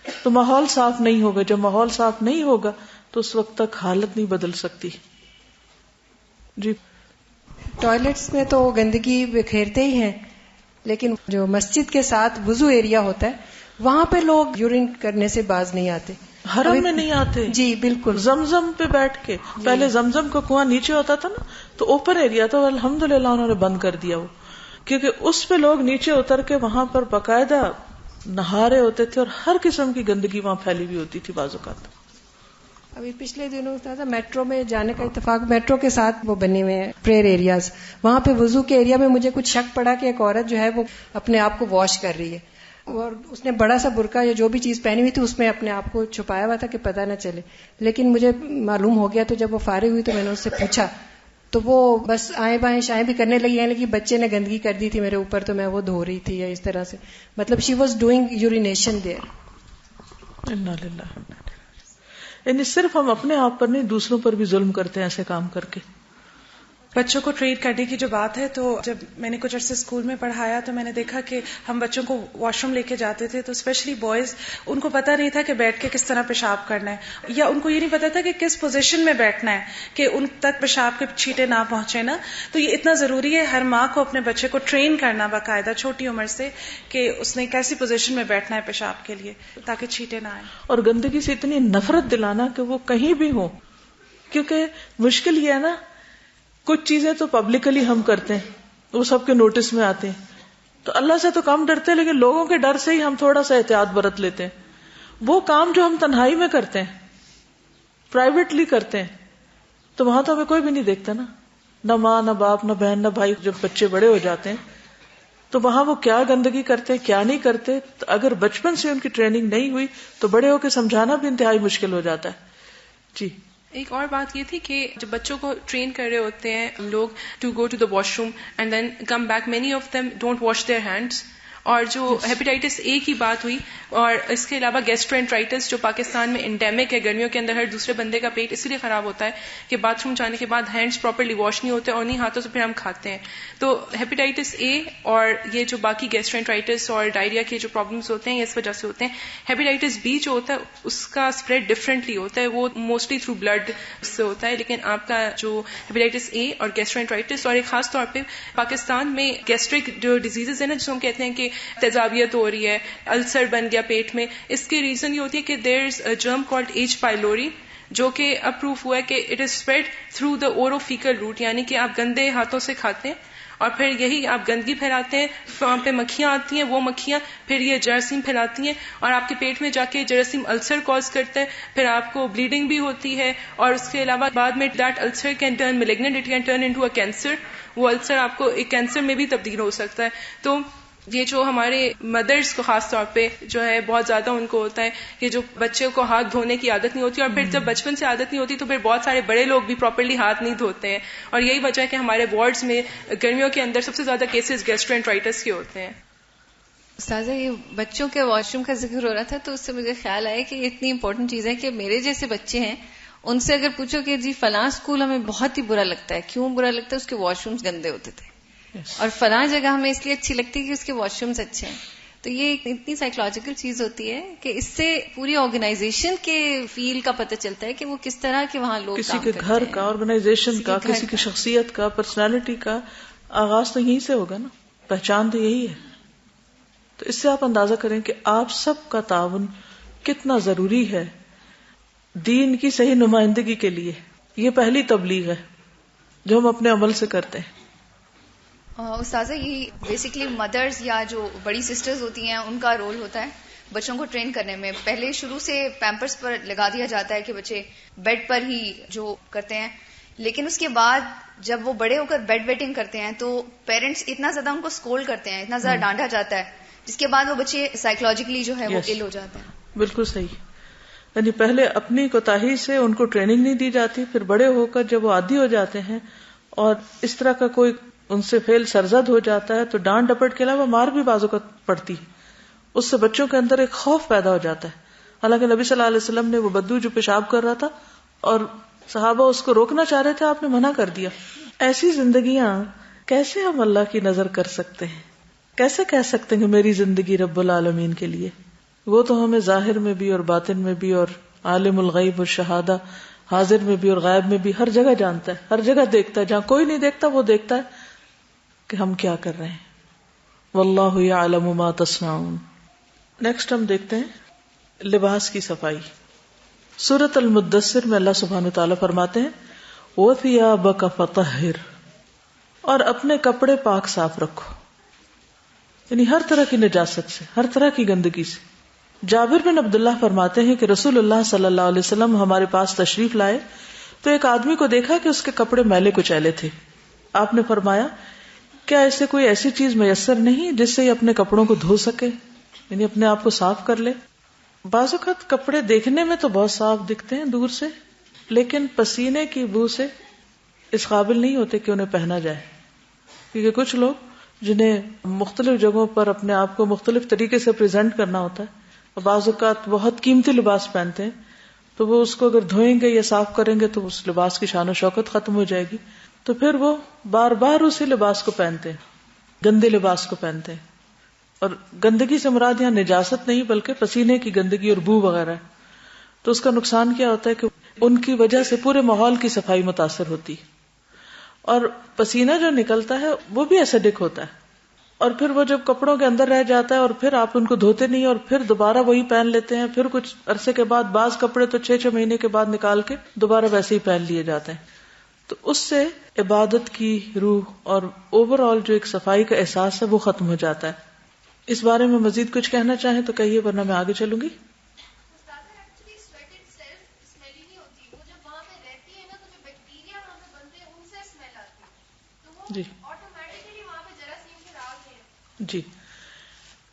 تو ماحول صاف نہیں ہوگا. جب ماحول صاف نہیں ہوگا تو اس وقت تک حالت نہیں بدل سکتی. جی ٹوائلٹس میں تو گندگی بکھیرتے ہی ہیں، لیکن جو مسجد کے ساتھ وضو ایریا ہوتا ہے وہاں پہ لوگ یورین کرنے سے باز نہیں آتے. حرم میں نہیں آتے. جی بالکل. زمزم پہ بیٹھ کے، پہلے زمزم کا کنواں نیچے ہوتا تھا نا، تو اوپن ایریا تھا، الحمدللہ انہوں نے بند کر دیا وہ، کیونکہ اس پہ لوگ نیچے اتر کے وہاں پر باقاعدہ نہا رہے ہوتے تھے اور ہر قسم کی گندگی وہاں پھیلی ہوئی ہوتی تھی بعض اوقات. ابھی پچھلے دنوں تھا میٹرو میں جانے کا اتفاق، میٹرو کے ساتھ وہ بنے ہوئے ہیں پریئر ایریاز، وہاں پہ وضو کے ایریا میں مجھے کچھ شک پڑا کہ ایک عورت جو ہے وہ اپنے آپ کو واش کر رہی ہے، اور اس نے بڑا سا برقع یا جو بھی چیز پہنی ہوئی تھی اس میں اپنے آپ کو چھپایا ہوا تھا کہ پتہ نہ چلے. لیکن مجھے معلوم ہو گیا، تو جب وہ فارغ ہوئی تو میں نے اس سے پوچھا، تو وہ بس آئیں بائیں شائیں بھی کرنے لگی، یعنی کہ بچے نے گندگی کر دی تھی میرے اوپر تو میں وہ دھو رہی تھی، یا اس طرح سے، مطلب she was doing urination there. انا للہ. یعنی صرف ہم اپنے آپ پر نہیں، دوسروں پر بھی ظلم کرتے ہیں ایسے کام کر کے. بچوں کو ٹریٹ کرنے کی جو بات ہے، تو جب میں نے کچھ عرصے اسکول میں پڑھایا تو میں نے دیکھا کہ ہم بچوں کو واش روم لے کے جاتے تھے، تو اسپیشلی بوائز، ان کو پتہ نہیں تھا کہ بیٹھ کے کس طرح پیشاب کرنا ہے، یا ان کو یہ نہیں پتا تھا کہ کس پوزیشن میں بیٹھنا ہے کہ ان تک پیشاب کے چھینٹے نہ پہنچے نا. تو یہ اتنا ضروری ہے ہر ماں کو اپنے بچے کو ٹرین کرنا باقاعدہ چھوٹی عمر سے کہ اس نے کیسی پوزیشن میں بیٹھنا ہے پیشاب کے لیے تاکہ چھینٹے نہ آئیں. اور گندگی سے اتنی نفرت دلانا کہ وہ کہیں بھی ہو، کیونکہ مشکل یہ ہے نا، کچھ چیزیں تو پبلکلی ہم کرتے ہیں، وہ سب کے نوٹس میں آتے ہیں، تو اللہ سے تو کم ڈرتے ہیں، لیکن لوگوں کے ڈر سے ہی ہم تھوڑا سا احتیاط برت لیتے ہیں. وہ کام جو ہم تنہائی میں کرتے ہیں، پرائیویٹلی کرتے ہیں، تو وہاں تو ہمیں کوئی بھی نہیں دیکھتا نا، نہ ماں، نہ باپ، نہ بہن، نہ بھائی. جب بچے بڑے ہو جاتے ہیں تو وہاں وہ کیا گندگی کرتے ہیں، کیا نہیں کرتے. تو اگر بچپن سے ان کی ٹریننگ نہیں ہوئی تو بڑے ہو کے سمجھانا بھی انتہائی مشکل ہو جاتا ہے. جی ایک اور بات یہ تھی کہ جب بچوں کو ٹرین کر رہے ہوتے ہیں لوگ to go to the washroom and then come back, many of them don't wash their hands, اور جو ہیپیٹائٹس اے کی بات ہوئی، اور اس کے علاوہ گیسٹرینٹرائٹس جو پاکستان میں انڈیمک ہے، گرمیوں کے اندر ہر دوسرے بندے کا پیٹ اس لیے خراب ہوتا ہے کہ باتھ روم جانے کے بعد ہینڈز پراپرلی واش نہیں ہوتے اور انہیں ہاتھوں سے پھر ہم کھاتے ہیں. تو ہیپیٹائٹس اے اور یہ جو باقی گیسٹرینٹرائٹس اور ڈائریا کے جو پرابلمس ہوتے ہیں یہ اس وجہ سے ہوتے ہیں. ہیپیٹائٹس بی جو ہوتا ہے اس کا اسپریڈ ڈفرینٹلی ہوتا ہے، وہ موسٹلی تھرو بلڈ سے ہوتا ہے، لیکن آپ کا جو ہیپیٹائٹس اے اور گیسٹرینٹرائٹس، اور ایک خاص طور پہ پاکستان میں گیسٹرک جو ڈیزیزز ہیں نا، جس ہم کہتے ہیں کہ تیزابیت ہو رہی ہے، السر بن گیا پیٹ میں، اس کی ریزن یہ ہوتی ہے کہ دیر از اے جرم کالڈ ایچ پائلوری، جو کہ اپروو ہوا ہے کہ it is spread through the oro faecal route, یعنی کہ آپ گندے ہاتھوں سے کھاتے ہیں اور پھر یہی آپ گندگی پھیلاتے ہیں، وہاں پہ مکھیاں آتی ہیں، وہ مکھیاں پھر یہ جراثیم پھیلاتی ہیں اور آپ کے پیٹ میں جا کے جراثیم السر کاز کرتے ہیں، پھر آپ کو بلیڈنگ بھی ہوتی ہے، اور اس کے علاوہ بعد میں that ulcer can turn malignant, it can turn into a cancer, وہ السر آپ کو ایک کینسر میں بھی تبدیل ہو سکتا ہے. تو یہ جو ہمارے مدرس کو خاص طور پہ جو ہے بہت زیادہ ان کو ہوتا ہے کہ جو بچوں کو ہاتھ دھونے کی عادت نہیں ہوتی، اور پھر جب بچپن سے عادت نہیں ہوتی تو پھر بہت سارے بڑے لوگ بھی پراپرلی ہاتھ نہیں دھوتے ہیں، اور یہی وجہ ہے کہ ہمارے وارڈز میں گرمیوں کے اندر سب سے زیادہ کیسز گیسٹرینٹرائٹس کے ہوتے ہیں. استاذہ، یہ بچوں کے واش روم کا ذکر ہو رہا تھا تو اس سے مجھے خیال آیا کہ یہ اتنی امپورٹنٹ چیز ہے کہ میرے جیسے بچے ہیں ان سے اگر پوچھو کہ جی فلاں اسکول ہمیں بہت ہی برا لگتا ہے، کیوں برا لگتا ہے؟ اس کے واش رومز گندے ہوتے تھے، اور فلاں جگہ ہمیں اس لیے اچھی لگتی ہے کہ اس کے واش رومز اچھے ہیں. تو یہ اتنی سائیکولوجیکل چیز ہوتی ہے کہ اس سے پوری آرگنائزیشن کے فیل کا پتہ چلتا ہے کہ وہ کس طرح کے وہاں لوگ کسی کے گھر کا، آرگنائزیشن کا، کسی کی شخصیت کا، پرسنالٹی کا آغاز تو یہیں سے ہوگا نا، پہچان تو یہی ہے. تو اس سے آپ اندازہ کریں کہ آپ سب کا تعاون کتنا ضروری ہے دین کی صحیح نمائندگی کے لیے. یہ پہلی تبلیغ ہے جو ہم اپنے عمل سے کرتے ہیں. استاذہ، یہ بیسیکلی مدرز یا جو بڑی سسٹرز ہوتی ہیں ان کا رول ہوتا ہے بچوں کو ٹرین کرنے میں. پہلے شروع سے پیمپرز پر لگا دیا جاتا ہے کہ بچے بیڈ پر ہی جو کرتے ہیں، لیکن اس کے بعد جب وہ بڑے ہو کر بیڈ ویٹنگ کرتے ہیں تو پیرنٹس اتنا زیادہ ان کو اسکول کرتے ہیں، اتنا زیادہ ڈانٹا جاتا ہے، جس کے بعد وہ بچے سائیکولوجیکلی جو ہے وہ ill ہو جاتے ہیں. بالکل صحیح. یعنی پہلے اپنی کوتاہی سے ان کو ٹریننگ نہیں دی جاتی، پھر بڑے ہو کر جب وہ عادی ہو جاتے ہیں اور اس طرح کا کوئی ان سے فعل سرزد ہو جاتا ہے تو ڈانٹ ڈپٹ کے علاوہ مار بھی بازو کا پڑتی، اس سے بچوں کے اندر ایک خوف پیدا ہو جاتا ہے. حالانکہ نبی صلی اللہ علیہ وسلم نے وہ بدو جو پیشاب کر رہا تھا اور صحابہ اس کو روکنا چاہ رہے تھے، آپ نے منع کر دیا. ایسی زندگیاں کیسے ہم اللہ کی نظر کر سکتے ہیں؟ کیسے کہہ سکتے ہیں کہ میری زندگی رب العالمین کے لیے؟ وہ تو ہمیں ظاہر میں بھی اور باطن میں بھی اور عالم الغیب والشہادہ، حاضر میں بھی اور غائب میں بھی، ہر جگہ جانتا ہے، ہر جگہ دیکھتا ہے. جہاں کوئی نہیں دیکھتا وہ دیکھتا ہے کہ ہم کیا کر رہے ہیں. واللہ یعلم ما تصنعون. نیکسٹ ہم دیکھتے ہیں لباس کی صفائی. سورۃ المدثر میں اللہ سبحانہ وتعالی فرماتے ہیں وَثِيَابَكَ فَطَهِّرْ، اور اپنے کپڑے پاک صاف رکھو، یعنی ہر طرح کی نجاست سے، ہر طرح کی گندگی سے. جابر بن عبداللہ فرماتے ہیں کہ رسول اللہ صلی اللہ علیہ وسلم ہمارے پاس تشریف لائے تو ایک آدمی کو دیکھا کہ اس کے کپڑے میلے کچیلے تھے. آپ نے فرمایا کیا اسے کوئی ایسی چیز میسر نہیں جس سے یہ اپنے کپڑوں کو دھو سکے، یعنی اپنے آپ کو صاف کر لے. بعض اوقات کپڑے دیکھنے میں تو بہت صاف دکھتے ہیں دور سے، لیکن پسینے کی بو سے اس قابل نہیں ہوتے کہ انہیں پہنا جائے. کیونکہ کچھ لوگ جنہیں مختلف جگہوں پر اپنے آپ کو مختلف طریقے سے پریزنٹ کرنا ہوتا ہے، اور بعض اوقات بہت قیمتی لباس پہنتے ہیں، تو وہ اس کو اگر دھوئیں گے یا صاف کریں گے تو اس لباس کی شان و شوکت ختم ہو جائے گی. تو پھر وہ بار بار اسی لباس کو پہنتے ہیں، گندے لباس کو پہنتے ہیں. اور گندگی سے مراد یہاں نجاست نہیں بلکہ پسینے کی گندگی اور بو وغیرہ ہے. تو اس کا نقصان کیا ہوتا ہے کہ ان کی وجہ سے پورے ماحول کی صفائی متاثر ہوتی، اور پسینہ جو نکلتا ہے وہ بھی ایسیڈک ہوتا ہے، اور پھر وہ جب کپڑوں کے اندر رہ جاتا ہے اور پھر آپ ان کو دھوتے نہیں اور پھر دوبارہ وہی پہن لیتے ہیں. پھر کچھ عرصے کے بعد بعض کپڑے تو 6 مہینے کے بعد نکال کے دوبارہ ویسے ہی پہن لیے جاتے ہیں. تو اس سے عبادت کی روح اور اوور آل جو ایک صفائی کا احساس ہے وہ ختم ہو جاتا ہے. اس بارے میں مزید کچھ کہنا چاہیں تو کہیے، ورنہ میں آگے چلوں گی. جی جی،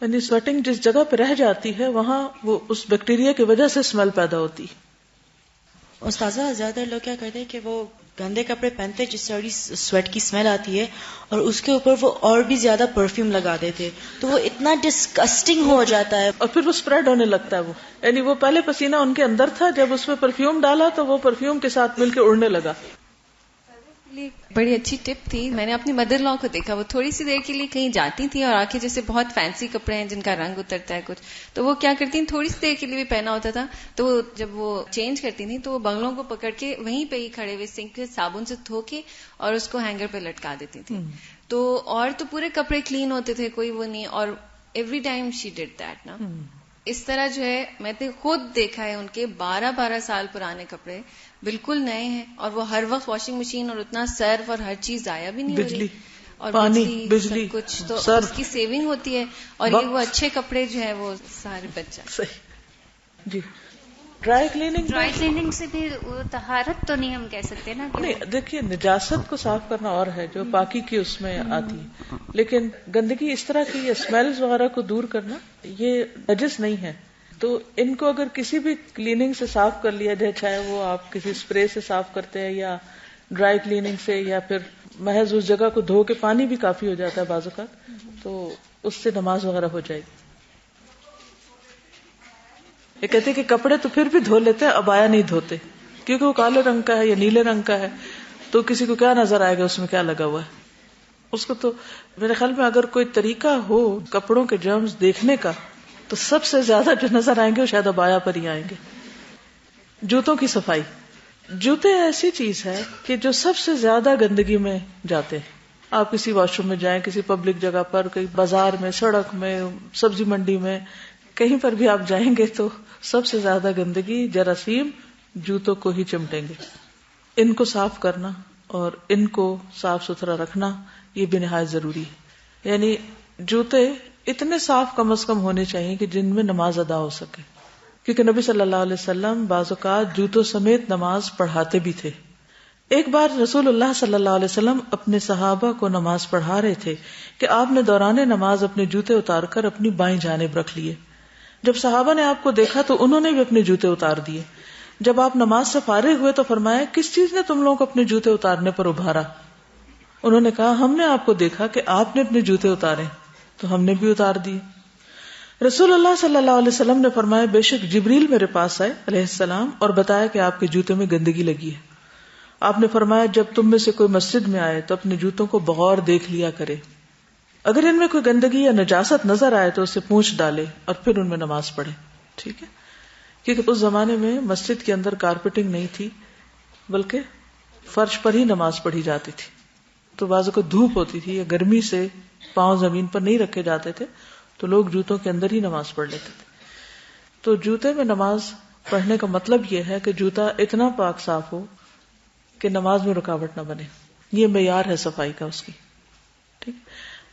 یعنی سویٹنگ جس جگہ پہ رہ جاتی ہے وہاں وہ اس بیکٹیریا کی وجہ سے اسمیل پیدا ہوتی. استاذہ زیادہ لوگ کیا کرتے ہیں کہ وہ گندے کپڑے پہنتے ہیں جس سے بڑی سویٹ کی اسمیل آتی ہے اور اس کے اوپر وہ اور بھی زیادہ پرفیوم لگا دیتے تو وہ اتنا ڈسکسٹنگ ہو جاتا ہے اور پھر وہ اسپریڈ ہونے لگتا ہے. وہ یعنی وہ پہلے پسینہ ان کے اندر تھا, جب اس میں پرفیوم ڈالا تو وہ پرفیوم کے ساتھ مل کے اڑنے لگا. بڑی اچھی ٹپ تھی. میں نے اپنی مدر لا کو دیکھا, وہ تھوڑی سی دیر کے لیے کہیں جاتی تھی اور آ کے جیسے بہت فینسی کپڑے ہیں جن کا رنگ اترتا ہے کچھ, تو وہ کیا کرتی ہیں تھوڑی سی دیر کے لیے بھی پہنا ہوتا تھا تو جب وہ چینج کرتی تھیں تو وہ بنگلوں کو پکڑ کے وہیں پہ ہی کھڑے ہوئے سنک سے صابن سے دھو کے اور اس کو ہینگر پہ لٹکا دیتی تھی. تو اور تو پورے کپڑے کلین ہوتے تھے, کوئی وہ نہیں, اور every time she did that نا. اس طرح جو ہے میں نے خود دیکھا ہے ان کے 12 سال پرانے کپڑے بالکل نئے ہیں اور وہ ہر وقت واشنگ مشین اور اتنا سرف اور ہر چیز ضائع بھی نہیں ہو رہی, اور بجلی کچھ تو اس کی سیونگ ہوتی ہے, اور یہ وہ اچھے کپڑے جو ہے وہ سارے بچ جاتے. جی ڈرائی کلیننگ سے بھی طہارت تو نہیں ہم کہہ سکتے نا. نہیں دیکھیے, نجاست کو صاف کرنا اور ہے جو پاکی کی اس میں آتی ہے, لیکن گندگی اس طرح کی اسمیلز وغیرہ کو دور کرنا یہ نجس نہیں ہے. تو ان کو اگر کسی بھی کلیننگ سے صاف کر لیا جائے, چاہے وہ آپ کسی اسپرے سے صاف کرتے ہیں یا ڈرائی کلیننگ سے, یا پھر محض اس جگہ کو دھو کے پانی بھی کافی ہو جاتا ہے بعض اوقات, تو اس سے نماز وغیرہ ہو جائے گی. یہ کہتے کہ کپڑے تو پھر بھی دھو لیتے ہیں, عبایا نہیں دھوتے کیونکہ وہ کالے رنگ کا ہے یا نیلے رنگ کا ہے, تو کسی کو کیا نظر آئے گا اس میں کیا لگا ہوا ہے. اس کو تو میرے خیال میں اگر کوئی طریقہ ہو کپڑوں کے جرمز دیکھنے کا تو سب سے زیادہ جو نظر آئیں گے وہ شاید عبایا پر ہی آئیں گے. جوتوں کی صفائی, جوتے ایسی چیز ہے کہ جو سب سے زیادہ گندگی میں جاتے ہیں. آپ کسی واش روم میں جائیں, کسی پبلک جگہ پر, کہیں بازار میں, سڑک میں, سبزی منڈی میں, کہیں پر بھی آپ جائیں گے تو سب سے زیادہ گندگی جراثیم جوتوں کو ہی چمٹیں گے. ان کو صاف کرنا اور ان کو صاف ستھرا رکھنا یہ بھی نہایت ضروری ہے. یعنی جوتے اتنے صاف کم از کم ہونے چاہیے کہ جن میں نماز ادا ہو سکے, کیونکہ نبی صلی اللہ علیہ وسلم بعض اوقات جوتوں سمیت نماز پڑھاتے بھی تھے. ایک بار رسول اللہ صلی اللہ علیہ وسلم اپنے صحابہ کو نماز پڑھا رہے تھے کہ آپ نے دوران نماز اپنے جوتے اتار کر اپنی بائیں جانب رکھ لیے. جب صحابہ نے آپ کو دیکھا تو انہوں نے بھی اپنے جوتے اتار دیے. جب آپ نماز سے فارغ ہوئے تو فرمایا, کس چیز نے تم لوگوں کو اپنے جوتے اتارنے پر ابھارا؟ انہوں نے کہا, ہم نے آپ کو دیکھا کہ آپ نے اپنے جوتے اتارے تو ہم نے بھی اتار دیے. رسول اللہ صلی اللہ علیہ وسلم نے فرمایا, بے شک جبریل میرے پاس آئے علیہ السلام اور بتایا کہ آپ کے جوتے میں گندگی لگی ہے. آپ نے فرمایا, جب تم میں سے کوئی مسجد میں آئے تو اپنے جوتوں کو بغور دیکھ لیا کرے, اگر ان میں کوئی گندگی یا نجاست نظر آئے تو اسے پوچھ ڈالے اور پھر ان میں نماز پڑھے. ٹھیک ہے, کیونکہ اس زمانے میں مسجد کے اندر کارپیٹنگ نہیں تھی بلکہ فرش پر ہی نماز پڑھی جاتی تھی. تو بعضوں کو دھوپ ہوتی تھی یا گرمی سے پاؤں زمین پر نہیں رکھے جاتے تھے تو لوگ جوتوں کے اندر ہی نماز پڑھ لیتے تھے. تو جوتے میں نماز پڑھنے کا مطلب یہ ہے کہ جوتا اتنا پاک صاف ہو کہ نماز میں رکاوٹ نہ بنے. یہ معیار ہے صفائی کا اس کی. ٹھیک.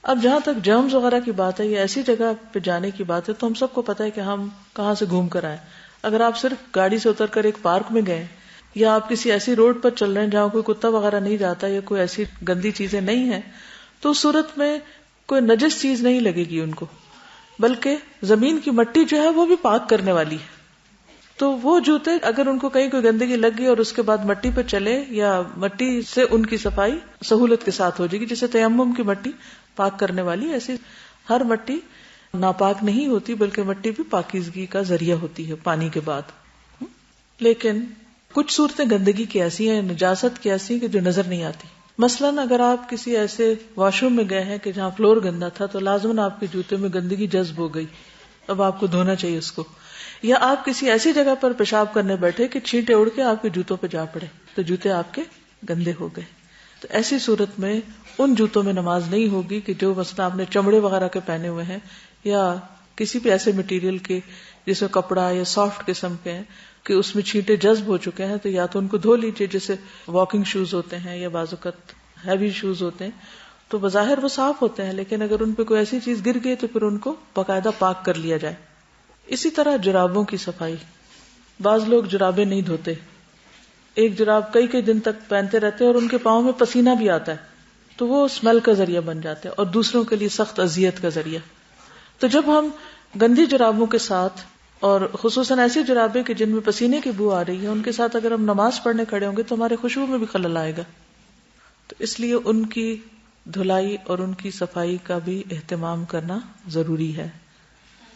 اب جہاں تک جرمز وغیرہ کی بات ہے یا ایسی جگہ پہ جانے کی بات ہے تو ہم سب کو پتا ہے کہ ہم کہاں سے گھوم کر آئے. اگر آپ صرف گاڑی سے اتر کر ایک پارک میں گئے یا آپ کسی ایسی روڈ پر چل رہے ہیں جہاں کوئی کتا وغیرہ نہیں جاتا یا کوئی ایسی گندی چیزیں نہیں ہیں تو اس صورت میں کوئی نجس چیز نہیں لگے گی ان کو, بلکہ زمین کی مٹی جو ہے وہ بھی پاک کرنے والی ہے. تو وہ جوتے اگر ان کو کہیں کوئی گندگی لگ گئی اور اس کے بعد مٹی پہ چلے یا مٹی سے ان کی صفائی سہولت کے ساتھ ہو جائے گی, جیسے تیمم کی مٹی پاک کرنے والی, ایسی ہر مٹی ناپاک نہیں ہوتی بلکہ مٹی بھی پاکیزگی کا ذریعہ ہوتی ہے پانی کے بعد. لیکن کچھ صورتیں گندگی کی ایسی ہیں, نجاست کی ایسی کہ جو نظر نہیں آتی. مثلاً اگر آپ کسی ایسے واش روم میں گئے ہیں کہ جہاں فلور گندا تھا تو لازماً آپ کے جوتے میں گندگی جذب ہو گئی, اب آپ کو دھونا چاہیے اس کو. یا آپ کسی ایسی جگہ پر پیشاب کرنے بیٹھے کہ چھینٹے اڑ کے آپ کے جوتوں پہ جا پڑے تو جوتے آپ کے گندے ہو گئے. تو ایسی صورت میں ان جوتوں میں نماز نہیں ہوگی کہ جو مثلا آپ نے چمڑے وغیرہ کے پہنے ہوئے ہیں یا کسی بھی ایسے مٹیریل کے جس میں کپڑا یا سافٹ قسم کے ہیں کہ اس میں چھینٹے جذب ہو چکے ہیں, تو یا تو ان کو دھو لیجیے, جیسے واکنگ شوز ہوتے ہیں یا بعض اوقات ہیوی شوز ہوتے ہیں تو بظاہر وہ صاف ہوتے ہیں, لیکن اگر ان پہ کوئی ایسی چیز گر گئی تو پھر ان کو باقاعدہ پاک کر لیا جائے. اسی طرح جرابوں کی صفائی, بعض لوگ جرابیں نہیں دھوتے, ایک جراب کئی کئی دن تک پہنتے رہتے اور ان کے پاؤں میں پسینہ بھی آتا ہے تو وہ اسمیل کا ذریعہ بن جاتے ہیں اور دوسروں کے لیے سخت اذیت کا ذریعہ. تو جب ہم گندی جرابوں کے ساتھ اور خصوصاً ایسی جرابیں کہ جن میں پسینے کی بو آ رہی ہے، ان کے ساتھ اگر ہم نماز پڑھنے کھڑے ہوں گے تو ہمارے خوشبو میں بھی خلل آئے گا. تو اس لیے ان کی دھلائی اور ان کی صفائی کا بھی اہتمام کرنا ضروری ہے.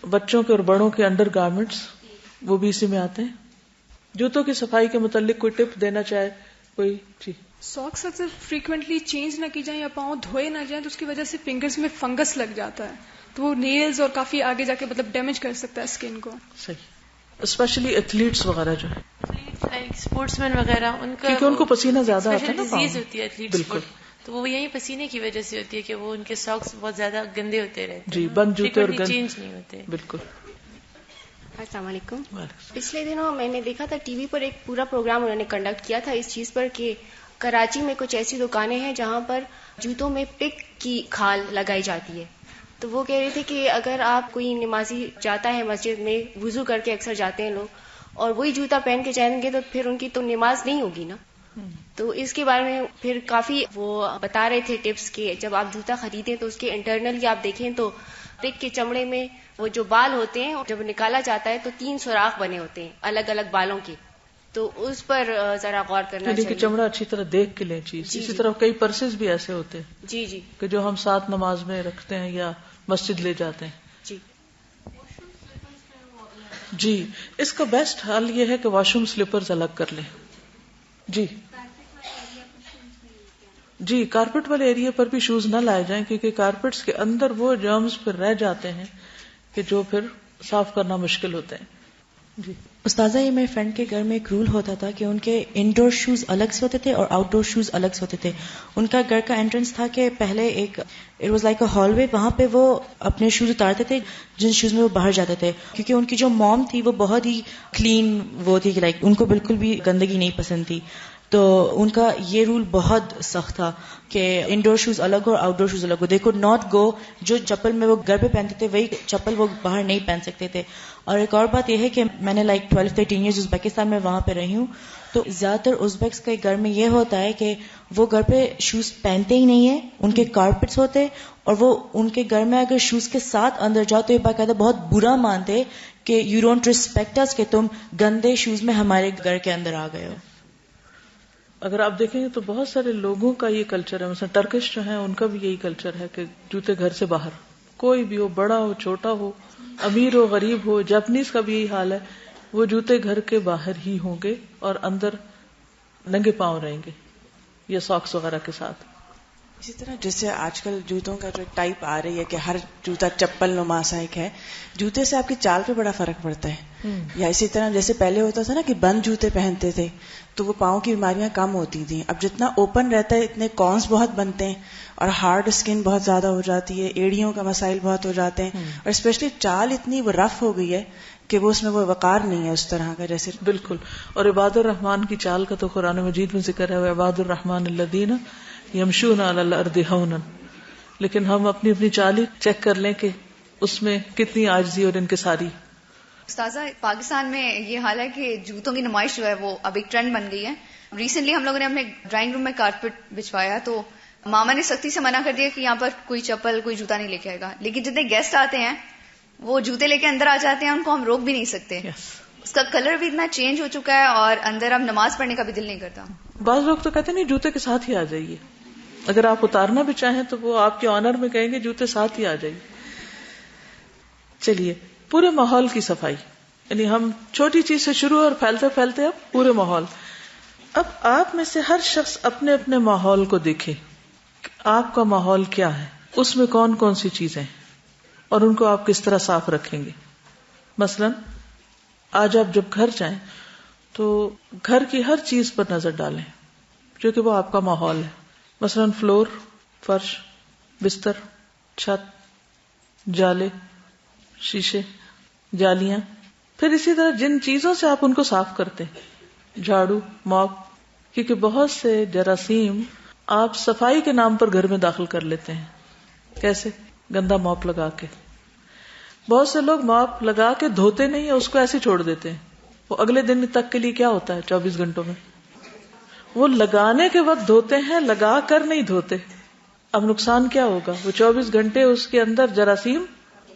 بچوں کے اور بڑوں کے انڈر گارمنٹس وہ بھی اسی میں آتے ہیں. جوتوں کی صفائی کے متعلق کوئی ٹپ دینا چاہے کوئی؟ جی. ساکس اکثر فریکوینٹلی چینج نہ کی جائیں یا پاؤں دھوئے نہ جائیں تو اس کی وجہ سے فنگرز میں فنگس لگ جاتا ہے، تو وہ نیلز اور کافی آگے جا کے ڈیمیج کر سکتا ہے اسکن کو. صحیح. اسپیشلی ایتھلیٹس وغیرہ جو ہے، اسپورٹس مین وغیرہ، ان کا کیونکہ ان کو پسینہ زیادہ آتا ہے نا، ڈیزیز ہوتی ہے ایتھلیٹس. بالکل. تو وہ یہی پسینے کی وجہ سے ہوتی ہے کہ وہ ان کے ساکس بہت زیادہ گندے ہوتے رہتے ہیں. جی، بند جوتے اور چینج نہیں ہوتے. بالکل. السلام علیکم. پچھلے دنوں میں نے دیکھا تھا ٹی وی پر ایک پورا پروگرام انہوں نے کنڈکٹ کیا تھا اس چیز پر کہ کراچی میں کچھ ایسی دکانیں ہیں جہاں پر جوتوں میں پک کی کھال لگائی جاتی ہے. تو وہ کہہ رہے تھے کہ اگر آپ کوئی نمازی جاتا ہے مسجد میں، وضو کر کے اکثر جاتے ہیں لوگ، اور وہی جوتا پہن کے جائیں گے تو پھر ان کی تو نماز نہیں ہوگی نا. تو اس کے بارے میں پھر کافی وہ بتا رہے تھے ٹپس کہ جب آپ جوتا خریدیں تو اس کے انٹرنلی آپ دیکھیں تو پک کے چمڑے میں وہ جو بال ہوتے ہیں جب نکالا جاتا ہے تو 3 سوراخ بنے ہوتے ہیں الگ الگ بالوں کے. تو اس پر ذرا غور کرنا چاہیے کہ چمڑا اچھی طرح دیکھ کے لیں چیز. اسی طرح کئی پرسز بھی ایسے ہوتے ہیں جی جی کہ جو ہم ساتھ نماز میں رکھتے ہیں یا مسجد لے جاتے ہیں. جی جی، اس کا بیسٹ حل یہ ہے کہ واش روم سلیپرز الگ کر لیں. جی جی، کارپیٹ والے ایریا پر بھی شوز نہ لائے جائیں کیونکہ کارپیٹس کے اندر وہ جرمز پھر رہ جاتے ہیں کہ جو پھر صاف کرنا مشکل ہوتے ہیں. جی استاذہ، یہ میرے فرینڈ کے گھر میں ایک رول ہوتا تھا کہ ان کے انڈور شوز الگ سے ہوتے تھے اور آؤٹ ڈور شوز الگ سے ہوتے تھے. ان کا گھر کا انٹرنس تھا کہ پہلے ایک it was like a hallway, وہاں پہ وہ اپنے شوز اتارتے تھے جن شوز میں وہ باہر جاتے تھے. کیونکہ ان کی جو موم تھی وہ بہت ہی کلین وہ تھی کہ لائک ان کو بالکل بھی گندگی نہیں پسند تھی. تو ان کا یہ رول بہت سخت تھا کہ انڈور شوز الگ ہو اور آؤٹ ڈور شوز الگ ہو. دے کوڈ ناٹ گو، جو چپل میں وہ گھر پہ پہنتے تھے وہی چپل وہ باہر نہیں پہن سکتے تھے. اور ایک اور بات یہ ہے کہ میں نے 12-13 ایئرز ازبیکستان میں وہاں پہ رہی ہوں، تو زیادہ تر ازبیکس کے گھر میں یہ ہوتا ہے کہ وہ گھر پہ شوز پہنتے ہی نہیں ہیں، ان کے کارپیٹس ہوتے، اور وہ ان کے گھر میں اگر شوز کے ساتھ اندر جاؤ تو یہ باقاعدہ بہت برا مانتے کہ یو ڈونٹ ریسپیکٹ اس، کہ تم گندے شوز میں ہمارے گھر کے اندر آ گئے ہو. اگر آپ دیکھیں گے تو بہت سارے لوگوں کا یہ کلچر ہے، مثلا ٹرکش جو ہیں ان کا بھی یہی کلچر ہے کہ جوتے گھر سے باہر، کوئی بھی ہو، بڑا ہو چھوٹا ہو، امیر ہو غریب ہو. جاپنیز کا بھی یہی حال ہے، وہ جوتے گھر کے باہر ہی ہوں گے اور اندر ننگے پاؤں رہیں گے یا ساکس وغیرہ کے ساتھ. اسی طرح جیسے آج کل جوتوں کا جو ٹائپ آ رہی ہے کہ ہر جوتا چپل نما سا ایک ہے، جوتے سے آپ کی چال پہ بڑا فرق پڑتا ہے. یا اسی طرح جیسے پہلے ہوتا تھا نا کہ بند جوتے پہنتے تھے تو وہ پاؤں کی بیماریاں کم ہوتی تھیں. اب جتنا اوپن رہتا ہے اتنے کونس بہت بنتے ہیں اور ہارڈ اسکن بہت زیادہ ہو جاتی ہے، ایڑیوں کا مسائل بہت ہو جاتے ہیں، اور اسپیشلی چال اتنی وہ رف ہو گئی ہے کہ وہ اس میں وہ وقار نہیں ہے اس طرح کا جیسے. بالکل. اور عباد الرحمان کی چال کا تو قرآن مجید میں ذکر ہے، عباد الرحمن الذین یمشون علی الارض ہونا. لیکن ہم اپنی اپنی چال ہی چیک کر لیں کہ اس میں کتنی عاجزی اور انکساری. استاذہ، پاکستان میں یہ حال ہے کہ جوتوں کی نمائش جو ہے وہ اب ایک ٹرینڈ بن گئی ہے. ریسنٹلی ہم لوگوں نے اپنے ڈرائنگ روم میں کارپیٹ بچھوایا تو ماما نے سختی سے منع کر دیا کہ یہاں پر کوئی چپل کوئی جوتا نہیں لے کے آئے گا. لیکن جتنے گیسٹ آتے ہیں وہ جوتے لے کے اندر آ جاتے ہیں، ان کو ہم روک بھی نہیں سکتے. اس کا کلر بھی اتنا چینج ہو چکا ہے اور اندر اب نماز پڑھنے کا بھی دل نہیں کرتا. بعض لوگ تو کہتے ہیں نہیں جوتے کے ساتھ ہی آ جائیے، اگر آپ اتارنا بھی چاہیں تو وہ آپ کے آنر میں کہیں گے جوتے ساتھ ہی آ جائیے. چلیے، پورے ماحول کی صفائی، یعنی ہم چھوٹی چیز سے شروع اور پھیلتے پھیلتے اب پورے ماحول. اب آپ میں سے ہر شخص اپنے اپنے ماحول کو دیکھے، آپ کا ماحول کیا ہے، اس میں کون کون سی چیزیں ہیں اور ان کو آپ کس طرح صاف رکھیں گے. مثلا آج آپ جب گھر جائیں تو گھر کی ہر چیز پر نظر ڈالیں جو کہ وہ آپ کا ماحول ہے. مثلا فلور، فرش، بستر، چھت، جالے، شیشے، جالیاں. پھر اسی طرح جن چیزوں سے آپ ان کو صاف کرتے ہیں، جھاڑو، موپ، کیونکہ بہت سے جراثیم آپ صفائی کے نام پر گھر میں داخل کر لیتے ہیں. کیسے؟ گندا موپ لگا کے. بہت سے لوگ موپ لگا کے دھوتے نہیں ہیں، اس کو ایسے چھوڑ دیتے ہیں. وہ اگلے دن تک کے لیے کیا ہوتا ہے 24 گھنٹوں میں، وہ لگانے کے وقت دھوتے ہیں، لگا کر نہیں دھوتے. اب نقصان کیا ہوگا؟ وہ 24 گھنٹے اس کے اندر جراثیم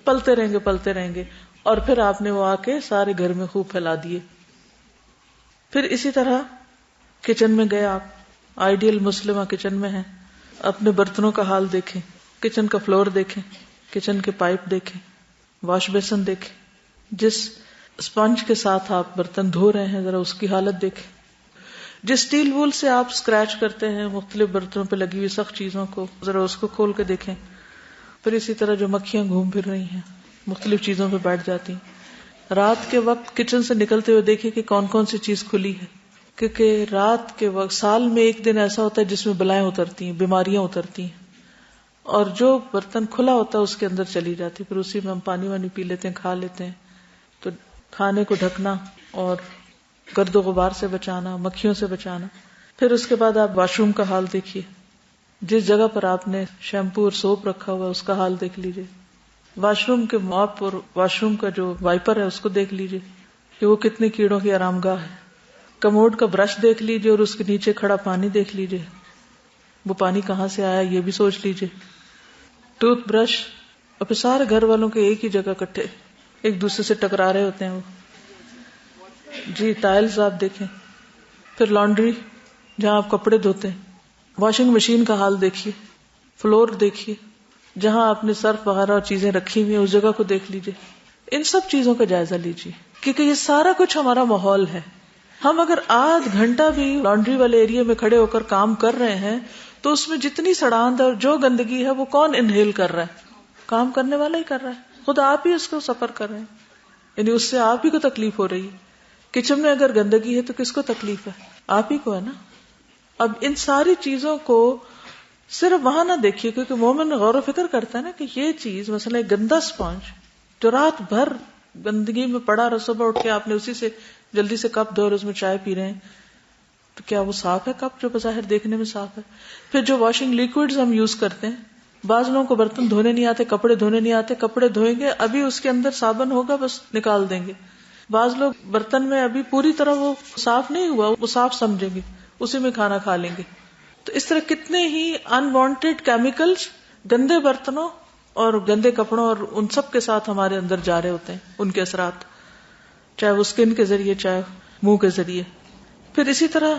پلتے رہیں گے اور پھر آپ نے وہ آ کے سارے گھر میں خوب پھیلا دیے. پھر اسی طرح کچن میں گئے آپ، آئیڈیل مسلمہ کچن میں ہیں، اپنے برتنوں کا حال دیکھیں، کچن کا فلور دیکھیں، کچن کے پائپ دیکھیں، واش بیسن دیکھیں، جس اسپنج کے ساتھ آپ برتن دھو رہے ہیں ذرا اس کی حالت دیکھیں، جس اسٹیل وول سے آپ اسکریچ کرتے ہیں مختلف برتنوں پہ لگی ہوئی سخت چیزوں کو، ذرا اس کو کھول کے دیکھیں. پھر اسی طرح جو مکھیاں گھوم پھر رہی ہیں مختلف چیزوں پہ بیٹھ جاتی ہیں، رات کے وقت کچن سے نکلتے ہوئے دیکھیں کہ کون کون سی چیز کھلی ہے، کیونکہ رات کے وقت سال میں ایک دن ایسا ہوتا ہے جس میں بلائیں اترتی ہیں، بیماریاں اترتی ہیں، اور جو برتن کھلا ہوتا ہے اس کے اندر چلی جاتی، پھر اسی میں ہم پانی وانی پی لیتے ہیں، کھا لیتے ہیں. تو کھانے کو ڈھکنا اور گرد و غبار سے بچانا، مکھیوں سے بچانا. پھر اس کے بعد آپ واش روم کا حال دیکھیے، جس جگہ پر آپ نے شیمپو اور سوپ رکھا ہوا ہے اس کا حال دیکھ لیجیے. واش روم کے ماپ اور واش روم کا جو وائپر ہے اس کو دیکھ لیجیے کہ وہ کتنے کیڑوں کی آرام گاہ ہے. کموڈ کا برش دیکھ لیجیے اور اس کے نیچے کھڑا پانی دیکھ لیجیے، وہ پانی کہاں سے آیا یہ بھی سوچ لیجیے. ٹوتھ برش، اور پھر سارے گھر والوں کے ایک ہی جگہ کٹھے ایک دوسرے سے ٹکرا رہے ہوتے ہیں وہ. جی ٹائلز آپ دیکھیں. پھر لانڈری جہاں آپ کپڑے دھوتے ہیں، واشنگ مشین کا حال دیکھیے، فلور دیکھیے، جہاں آپ نے سرف وغیرہ اور چیزیں رکھی ہوئی ہیں اس جگہ کو دیکھ لیجیے. ان سب چیزوں کا جائزہ لیجیے، کیونکہ یہ سارا کچھ ہمارا ماحول ہے. ہم اگر آدھ گھنٹہ بھی لانڈری والے ایریا میں کھڑے ہو کر کام کر رہے ہیں تو اس میں جتنی سڑاند اور جو گندگی ہے وہ کون انہیل کر رہا ہے؟ کام کرنے والا ہی کر رہا ہے، خود آپ ہی اس کو سفر کر رہے ہیں، یعنی اس سے آپ ہی کو تکلیف ہو رہی ہے. کچن میں اگر گندگی ہے تو کس کو تکلیف ہے؟ آپ ہی کو ہے نا. اب ان ساری چیزوں کو صرف وہاں نہ دیکھیے، کیونکہ مومن غور و فکر کرتا ہے نا کہ یہ چیز مثلا ایک گندا اسپونج جو رات بھر گندگی میں پڑا رہا، صبح اٹھ کے آپ نے اسی سے جلدی سے کپ دھو اور اس میں چائے پی رہے ہیں، تو کیا وہ صاف ہے کپ جو بظاہر دیکھنے میں صاف ہے؟ پھر جو واشنگ لیکوڈز ہم یوز کرتے ہیں، بعض لوگوں کو برتن دھونے نہیں آتے، کپڑے دھونے نہیں آتے، کپڑے دھوئیں گے ابھی اس کے اندر صابن ہوگا بس نکال دیں گے. بعض لوگ برتن میں ابھی پوری طرح وہ صاف نہیں ہوا وہ صاف سمجھیں گے، اسی میں کھانا کھا لیں گے. تو اس طرح کتنے ہی انوانٹیڈ کیمیکلز گندے برتنوں اور گندے کپڑوں اور ان سب کے ساتھ ہمارے اندر جا رہے ہوتے ہیں، ان کے اثرات چاہے وہ اسکن کے ذریعے چاہے منہ کے ذریعے. پھر اسی طرح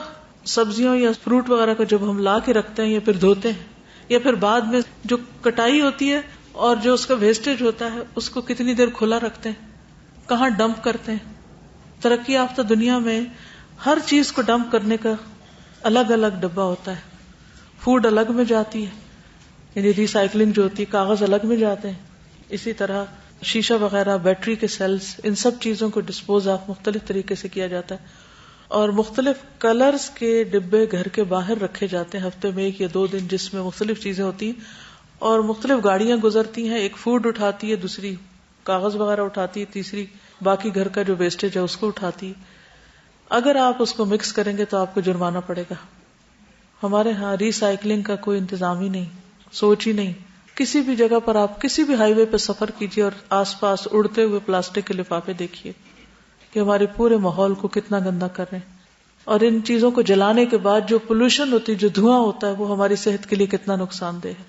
سبزیوں یا فروٹ وغیرہ کو جب ہم لا کے رکھتے ہیں یا پھر دھوتے ہیں یا پھر بعد میں جو کٹائی ہوتی ہے اور جو اس کا ویسٹیج ہوتا ہے اس کو کتنی دیر کھلا رکھتے ہیں، کہاں ڈمپ کرتے ہیں. ترقی یافتہ دنیا میں ہر چیز کو ڈمپ کرنے کا الگ الگ ڈبہ ہوتا ہے. فوڈ الگ میں جاتی ہے، یعنی ریسائکلنگ جو ہوتی ہے، کاغذ الگ میں جاتے ہیں. اسی طرح شیشہ وغیرہ، بیٹری کے سیلز، ان سب چیزوں کو ڈسپوز آف مختلف طریقے سے کیا جاتا ہے. اور مختلف کلرز کے ڈبے گھر کے باہر رکھے جاتے ہیں ہفتے میں 1 یا 2 دن، جس میں مختلف چیزیں ہوتی ہیں اور مختلف گاڑیاں گزرتی ہیں. ایک فوڈ اٹھاتی ہے، دوسری کاغذ وغیرہ اٹھاتی ہے، تیسری باقی گھر کا جو ویسٹیج ہے اس کو اٹھاتی ہے. اگر آپ اس کو مکس کریں گے تو آپ کو جرمانہ پڑے گا. ہمارے ہاں ری سائیکلنگ کا کوئی انتظام ہی نہیں، سوچ ہی نہیں. کسی بھی جگہ پر آپ کسی بھی ہائی وے پہ سفر کیجیے اور آس پاس اڑتے ہوئے پلاسٹک کے لفافے دیکھیے کہ ہمارے پورے ماحول کو کتنا گندا کر رہے ہیں. اور ان چیزوں کو جلانے کے بعد جو پولوشن ہوتی ہے، جو دھواں ہوتا ہے، وہ ہماری صحت کے لیے کتنا نقصان دہ ہے.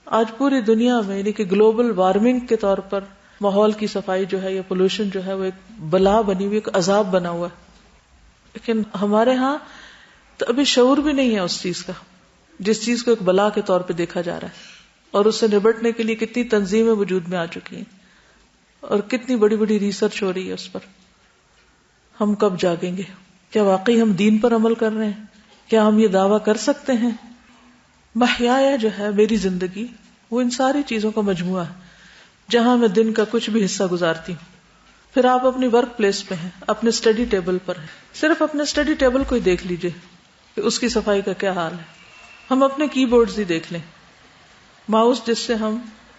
آج پوری دنیا میں یعنی کہ گلوبل وارمنگ کے طور پر ماحول کی صفائی جو ہے یا پولوشن جو ہے وہ ایک بلا بنی ہوئی، ایک عذاب بنا ہوا ہے. لیکن ہمارے ہاں تو ابھی شعور بھی نہیں ہے اس چیز کا، جس چیز کو ایک بلا کے طور پہ دیکھا جا رہا ہے. اور اس سے نبٹنے کے لیے کتنی تنظیمیں وجود میں آ چکی ہیں اور کتنی بڑی بڑی ریسرچ ہو رہی ہے اس پر. ہم کب جاگیں گے؟ کیا واقعی ہم دین پر عمل کر رہے ہیں؟ کیا ہم یہ دعویٰ کر سکتے ہیں؟ محیایا جو ہے میری زندگی، وہ ان ساری چیزوں کا مجموعہ ہے جہاں میں دن کا کچھ بھی حصہ گزارتی ہوں. پھر آپ اپنی ورک پلیس پہ ہیں، اپنے اسٹڈی ٹیبل پر ہیں، صرف اپنے اسٹڈی ٹیبل کو ہی دیکھ لیجئے کہ اس کی صفائی کا کیا حال ہے. ہم اپنے کی بورڈز ہی دیکھ لیں، ماؤس جس سے ہم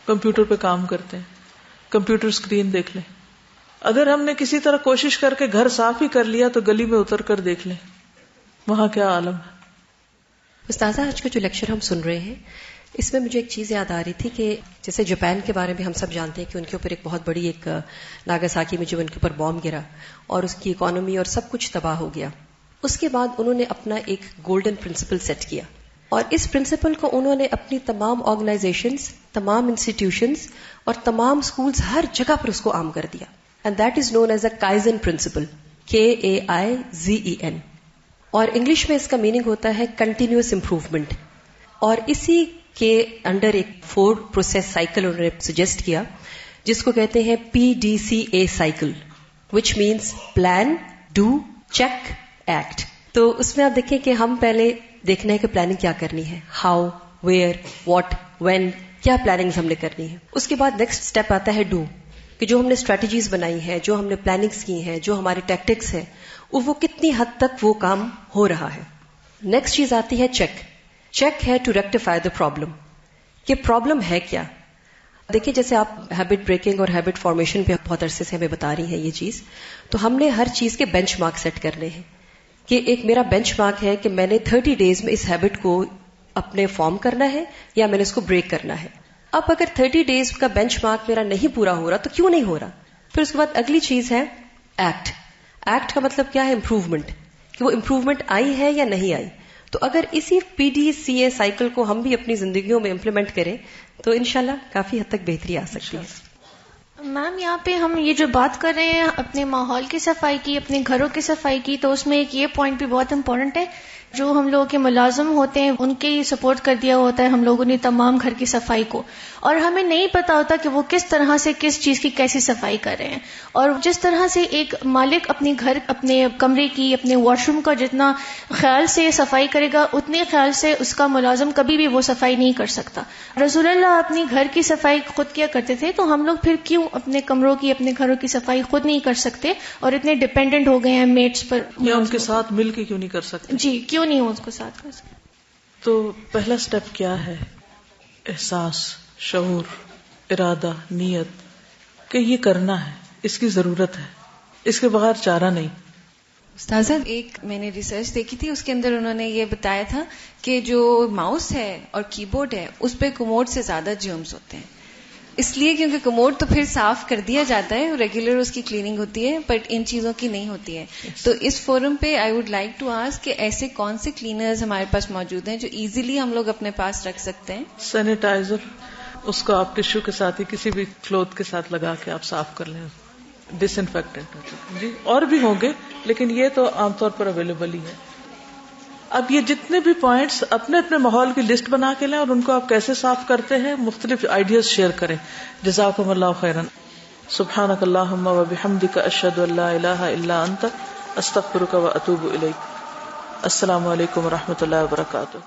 کمپیوٹر پہ کام کرتے ہیں، کمپیوٹر اسکرین دیکھ لیں. اگر ہم نے کسی طرح کوشش کر کے گھر صاف ہی کر لیا تو گلی میں اتر کر دیکھ لیں وہاں کیا عالم ہے. استاذہ آج کا جو لیکچر ہم سن رہے ہیں اس میں مجھے ایک چیز یاد آ رہی تھی کہ جیسے جاپان کے بارے میں ہم سب جانتے ہیں کہ ان کے اوپر ایک بہت بڑی ایک ناگاساکی میں جو ان کے اوپر بام گرا اور اس کی اکانومی اور سب کچھ تباہ ہو گیا. اس کے بعد انہوں نے اپنا ایک گولڈن پرنسپل سیٹ کیا اور اس پرنسپل کو انہوں نے اپنی تمام آرگنائزیشنز، تمام انسٹیٹیوشنز اور تمام سکولز ہر جگہ پر اس کو عام کر دیا. and that is known as a Kaizen principle, Kaizen. اور انگلش میں اس کا میننگ ہوتا ہے کنٹینیوس امپروومنٹ. اور اسی کے انڈر ایک 4 پروسیس سائیکل انہوں نے سجیسٹ کیا جس کو کہتے ہیں PDCA cycle, which means plan, do, check, act. تو اس میں آپ دیکھیں کہ ہم پہلے دیکھنا ہے کہ پلاننگ کیا کرنی ہے, ہاؤ, ویئر, واٹ, وین, کیا پلاننگ ہم نے کرنی ہے. اس کے بعد نیکسٹ اسٹیپ آتا ہے ڈو, کہ جو ہم نے اسٹریٹجیز بنائی ہیں, جو ہم نے پلاننگز کی ہیں, جو ہماری ٹیکٹکس ہیں, وہ کتنی حد تک وہ کام ہو رہا ہے. نیکسٹ چیز آتی ہے چیک. چیک ہے ٹو ریکٹیفائی دا پرابلم, کہ پرابلم ہے کیا. دیکھیں جیسے آپ ہیبٹ بریکنگ اور ہیبٹ فارمیشن پہ بہت عرصے سے ہمیں بتا رہی ہیں یہ چیز, تو ہم نے ہر چیز کے بینچ مارک سیٹ کرنے ہیں کہ ایک میرا بینچ مارک ہے کہ میں نے 30 days میں اس ہیبٹ کو اپنے فارم کرنا ہے یا میں نے اس کو بریک کرنا ہے. اب اگر 30 days کا بینچ مارک میرا نہیں پورا ہو رہا تو کیوں نہیں ہو رہا. پھر اس کے بعد اگلی چیز ہے ایکٹ. ایکٹ کا مطلب کیا ہے, امپروومنٹ, کہ وہ امپروومنٹ آئی ہے یا نہیں آئی. تو اگر اسی PDCA سائیکل کو ہم بھی اپنی زندگیوں میں امپلیمنٹ کریں تو انشاءاللہ کافی حد تک بہتری آ سکتی ہے. میم یہاں پہ ہم یہ جو بات کر رہے ہیں اپنے ماحول کی صفائی کی, اپنے گھروں کی صفائی کی, تو اس میں ایک یہ پوائنٹ بھی بہت امپورٹنٹ ہے. جو ہم لوگوں کے ملازم ہوتے ہیں ان کے سپورٹ کر دیا ہوتا ہے ہم لوگوں نے تمام گھر کی صفائی کو, اور ہمیں نہیں پتا ہوتا کہ وہ کس طرح سے کس چیز کی کیسی صفائی کر رہے ہیں. اور جس طرح سے ایک مالک اپنے گھر, اپنے کمرے کی, اپنے واش روم کا جتنا خیال سے صفائی کرے گا اتنے خیال سے اس کا ملازم کبھی بھی وہ صفائی نہیں کر سکتا. رسول اللہ اپنی گھر کی صفائی خود کیا کرتے تھے, تو ہم لوگ پھر کیوں اپنے کمروں کی, اپنے گھروں کی صفائی خود نہیں کر سکتے اور اتنے ڈیپینڈنٹ ہو گئے ہیں میٹس پر, یا ان کے ساتھ مل کے کیوں نہیں کر سکتے؟ جی کیوں نہیں اس کو ساتھ کر سکتے. تو پہلا سٹیپ کیا ہے؟ احساس, شعور, ارادہ, نیت کہ یہ کرنا ہے, اس کی ضرورت ہے, اس کے بغیر چارہ نہیں. استاذہ ایک میں نے ریسرچ دیکھی تھی, اس کے اندر انہوں نے یہ بتایا تھا کہ جو ماؤس ہے اور کی بورڈ ہے اس پہ کوموڈ سے زیادہ جرمز ہوتے ہیں. اس لیے کیونکہ کوموڈ تو پھر صاف کر دیا جاتا ہے, ریگولر اس کی کلیننگ ہوتی ہے, بٹ ان چیزوں کی نہیں ہوتی ہے. تو اس فورم پہ I would like to ask کہ ایسے کون سے کلینرز ہمارے پاس موجود ہیں جو ایزیلی ہم لوگ اپنے پاس رکھ سکتے ہیں. سینیٹائزر, اس کو آپ ٹشو کے ساتھ ہی کسی بھی کلوتھ کے ساتھ لگا کے آپ صاف کر لیں. ڈس انفیکٹنٹ جی, اور بھی ہوں گے لیکن یہ تو عام طور پر اویلیبل ہی ہے. اب یہ جتنے بھی پوائنٹس اپنے اپنے ماحول کی لسٹ بنا کے لیں اور ان کو آپ کیسے صاف کرتے ہیں, مختلف آئیڈیاز شیئر کریں. جزاکم اللہ خیرا. سبحانک اللہم و بحمدک, اشہد ان لا الہ الا انت, استغفرک و اتوب الیک. السلام علیکم و رحمۃ اللہ وبرکاتہ.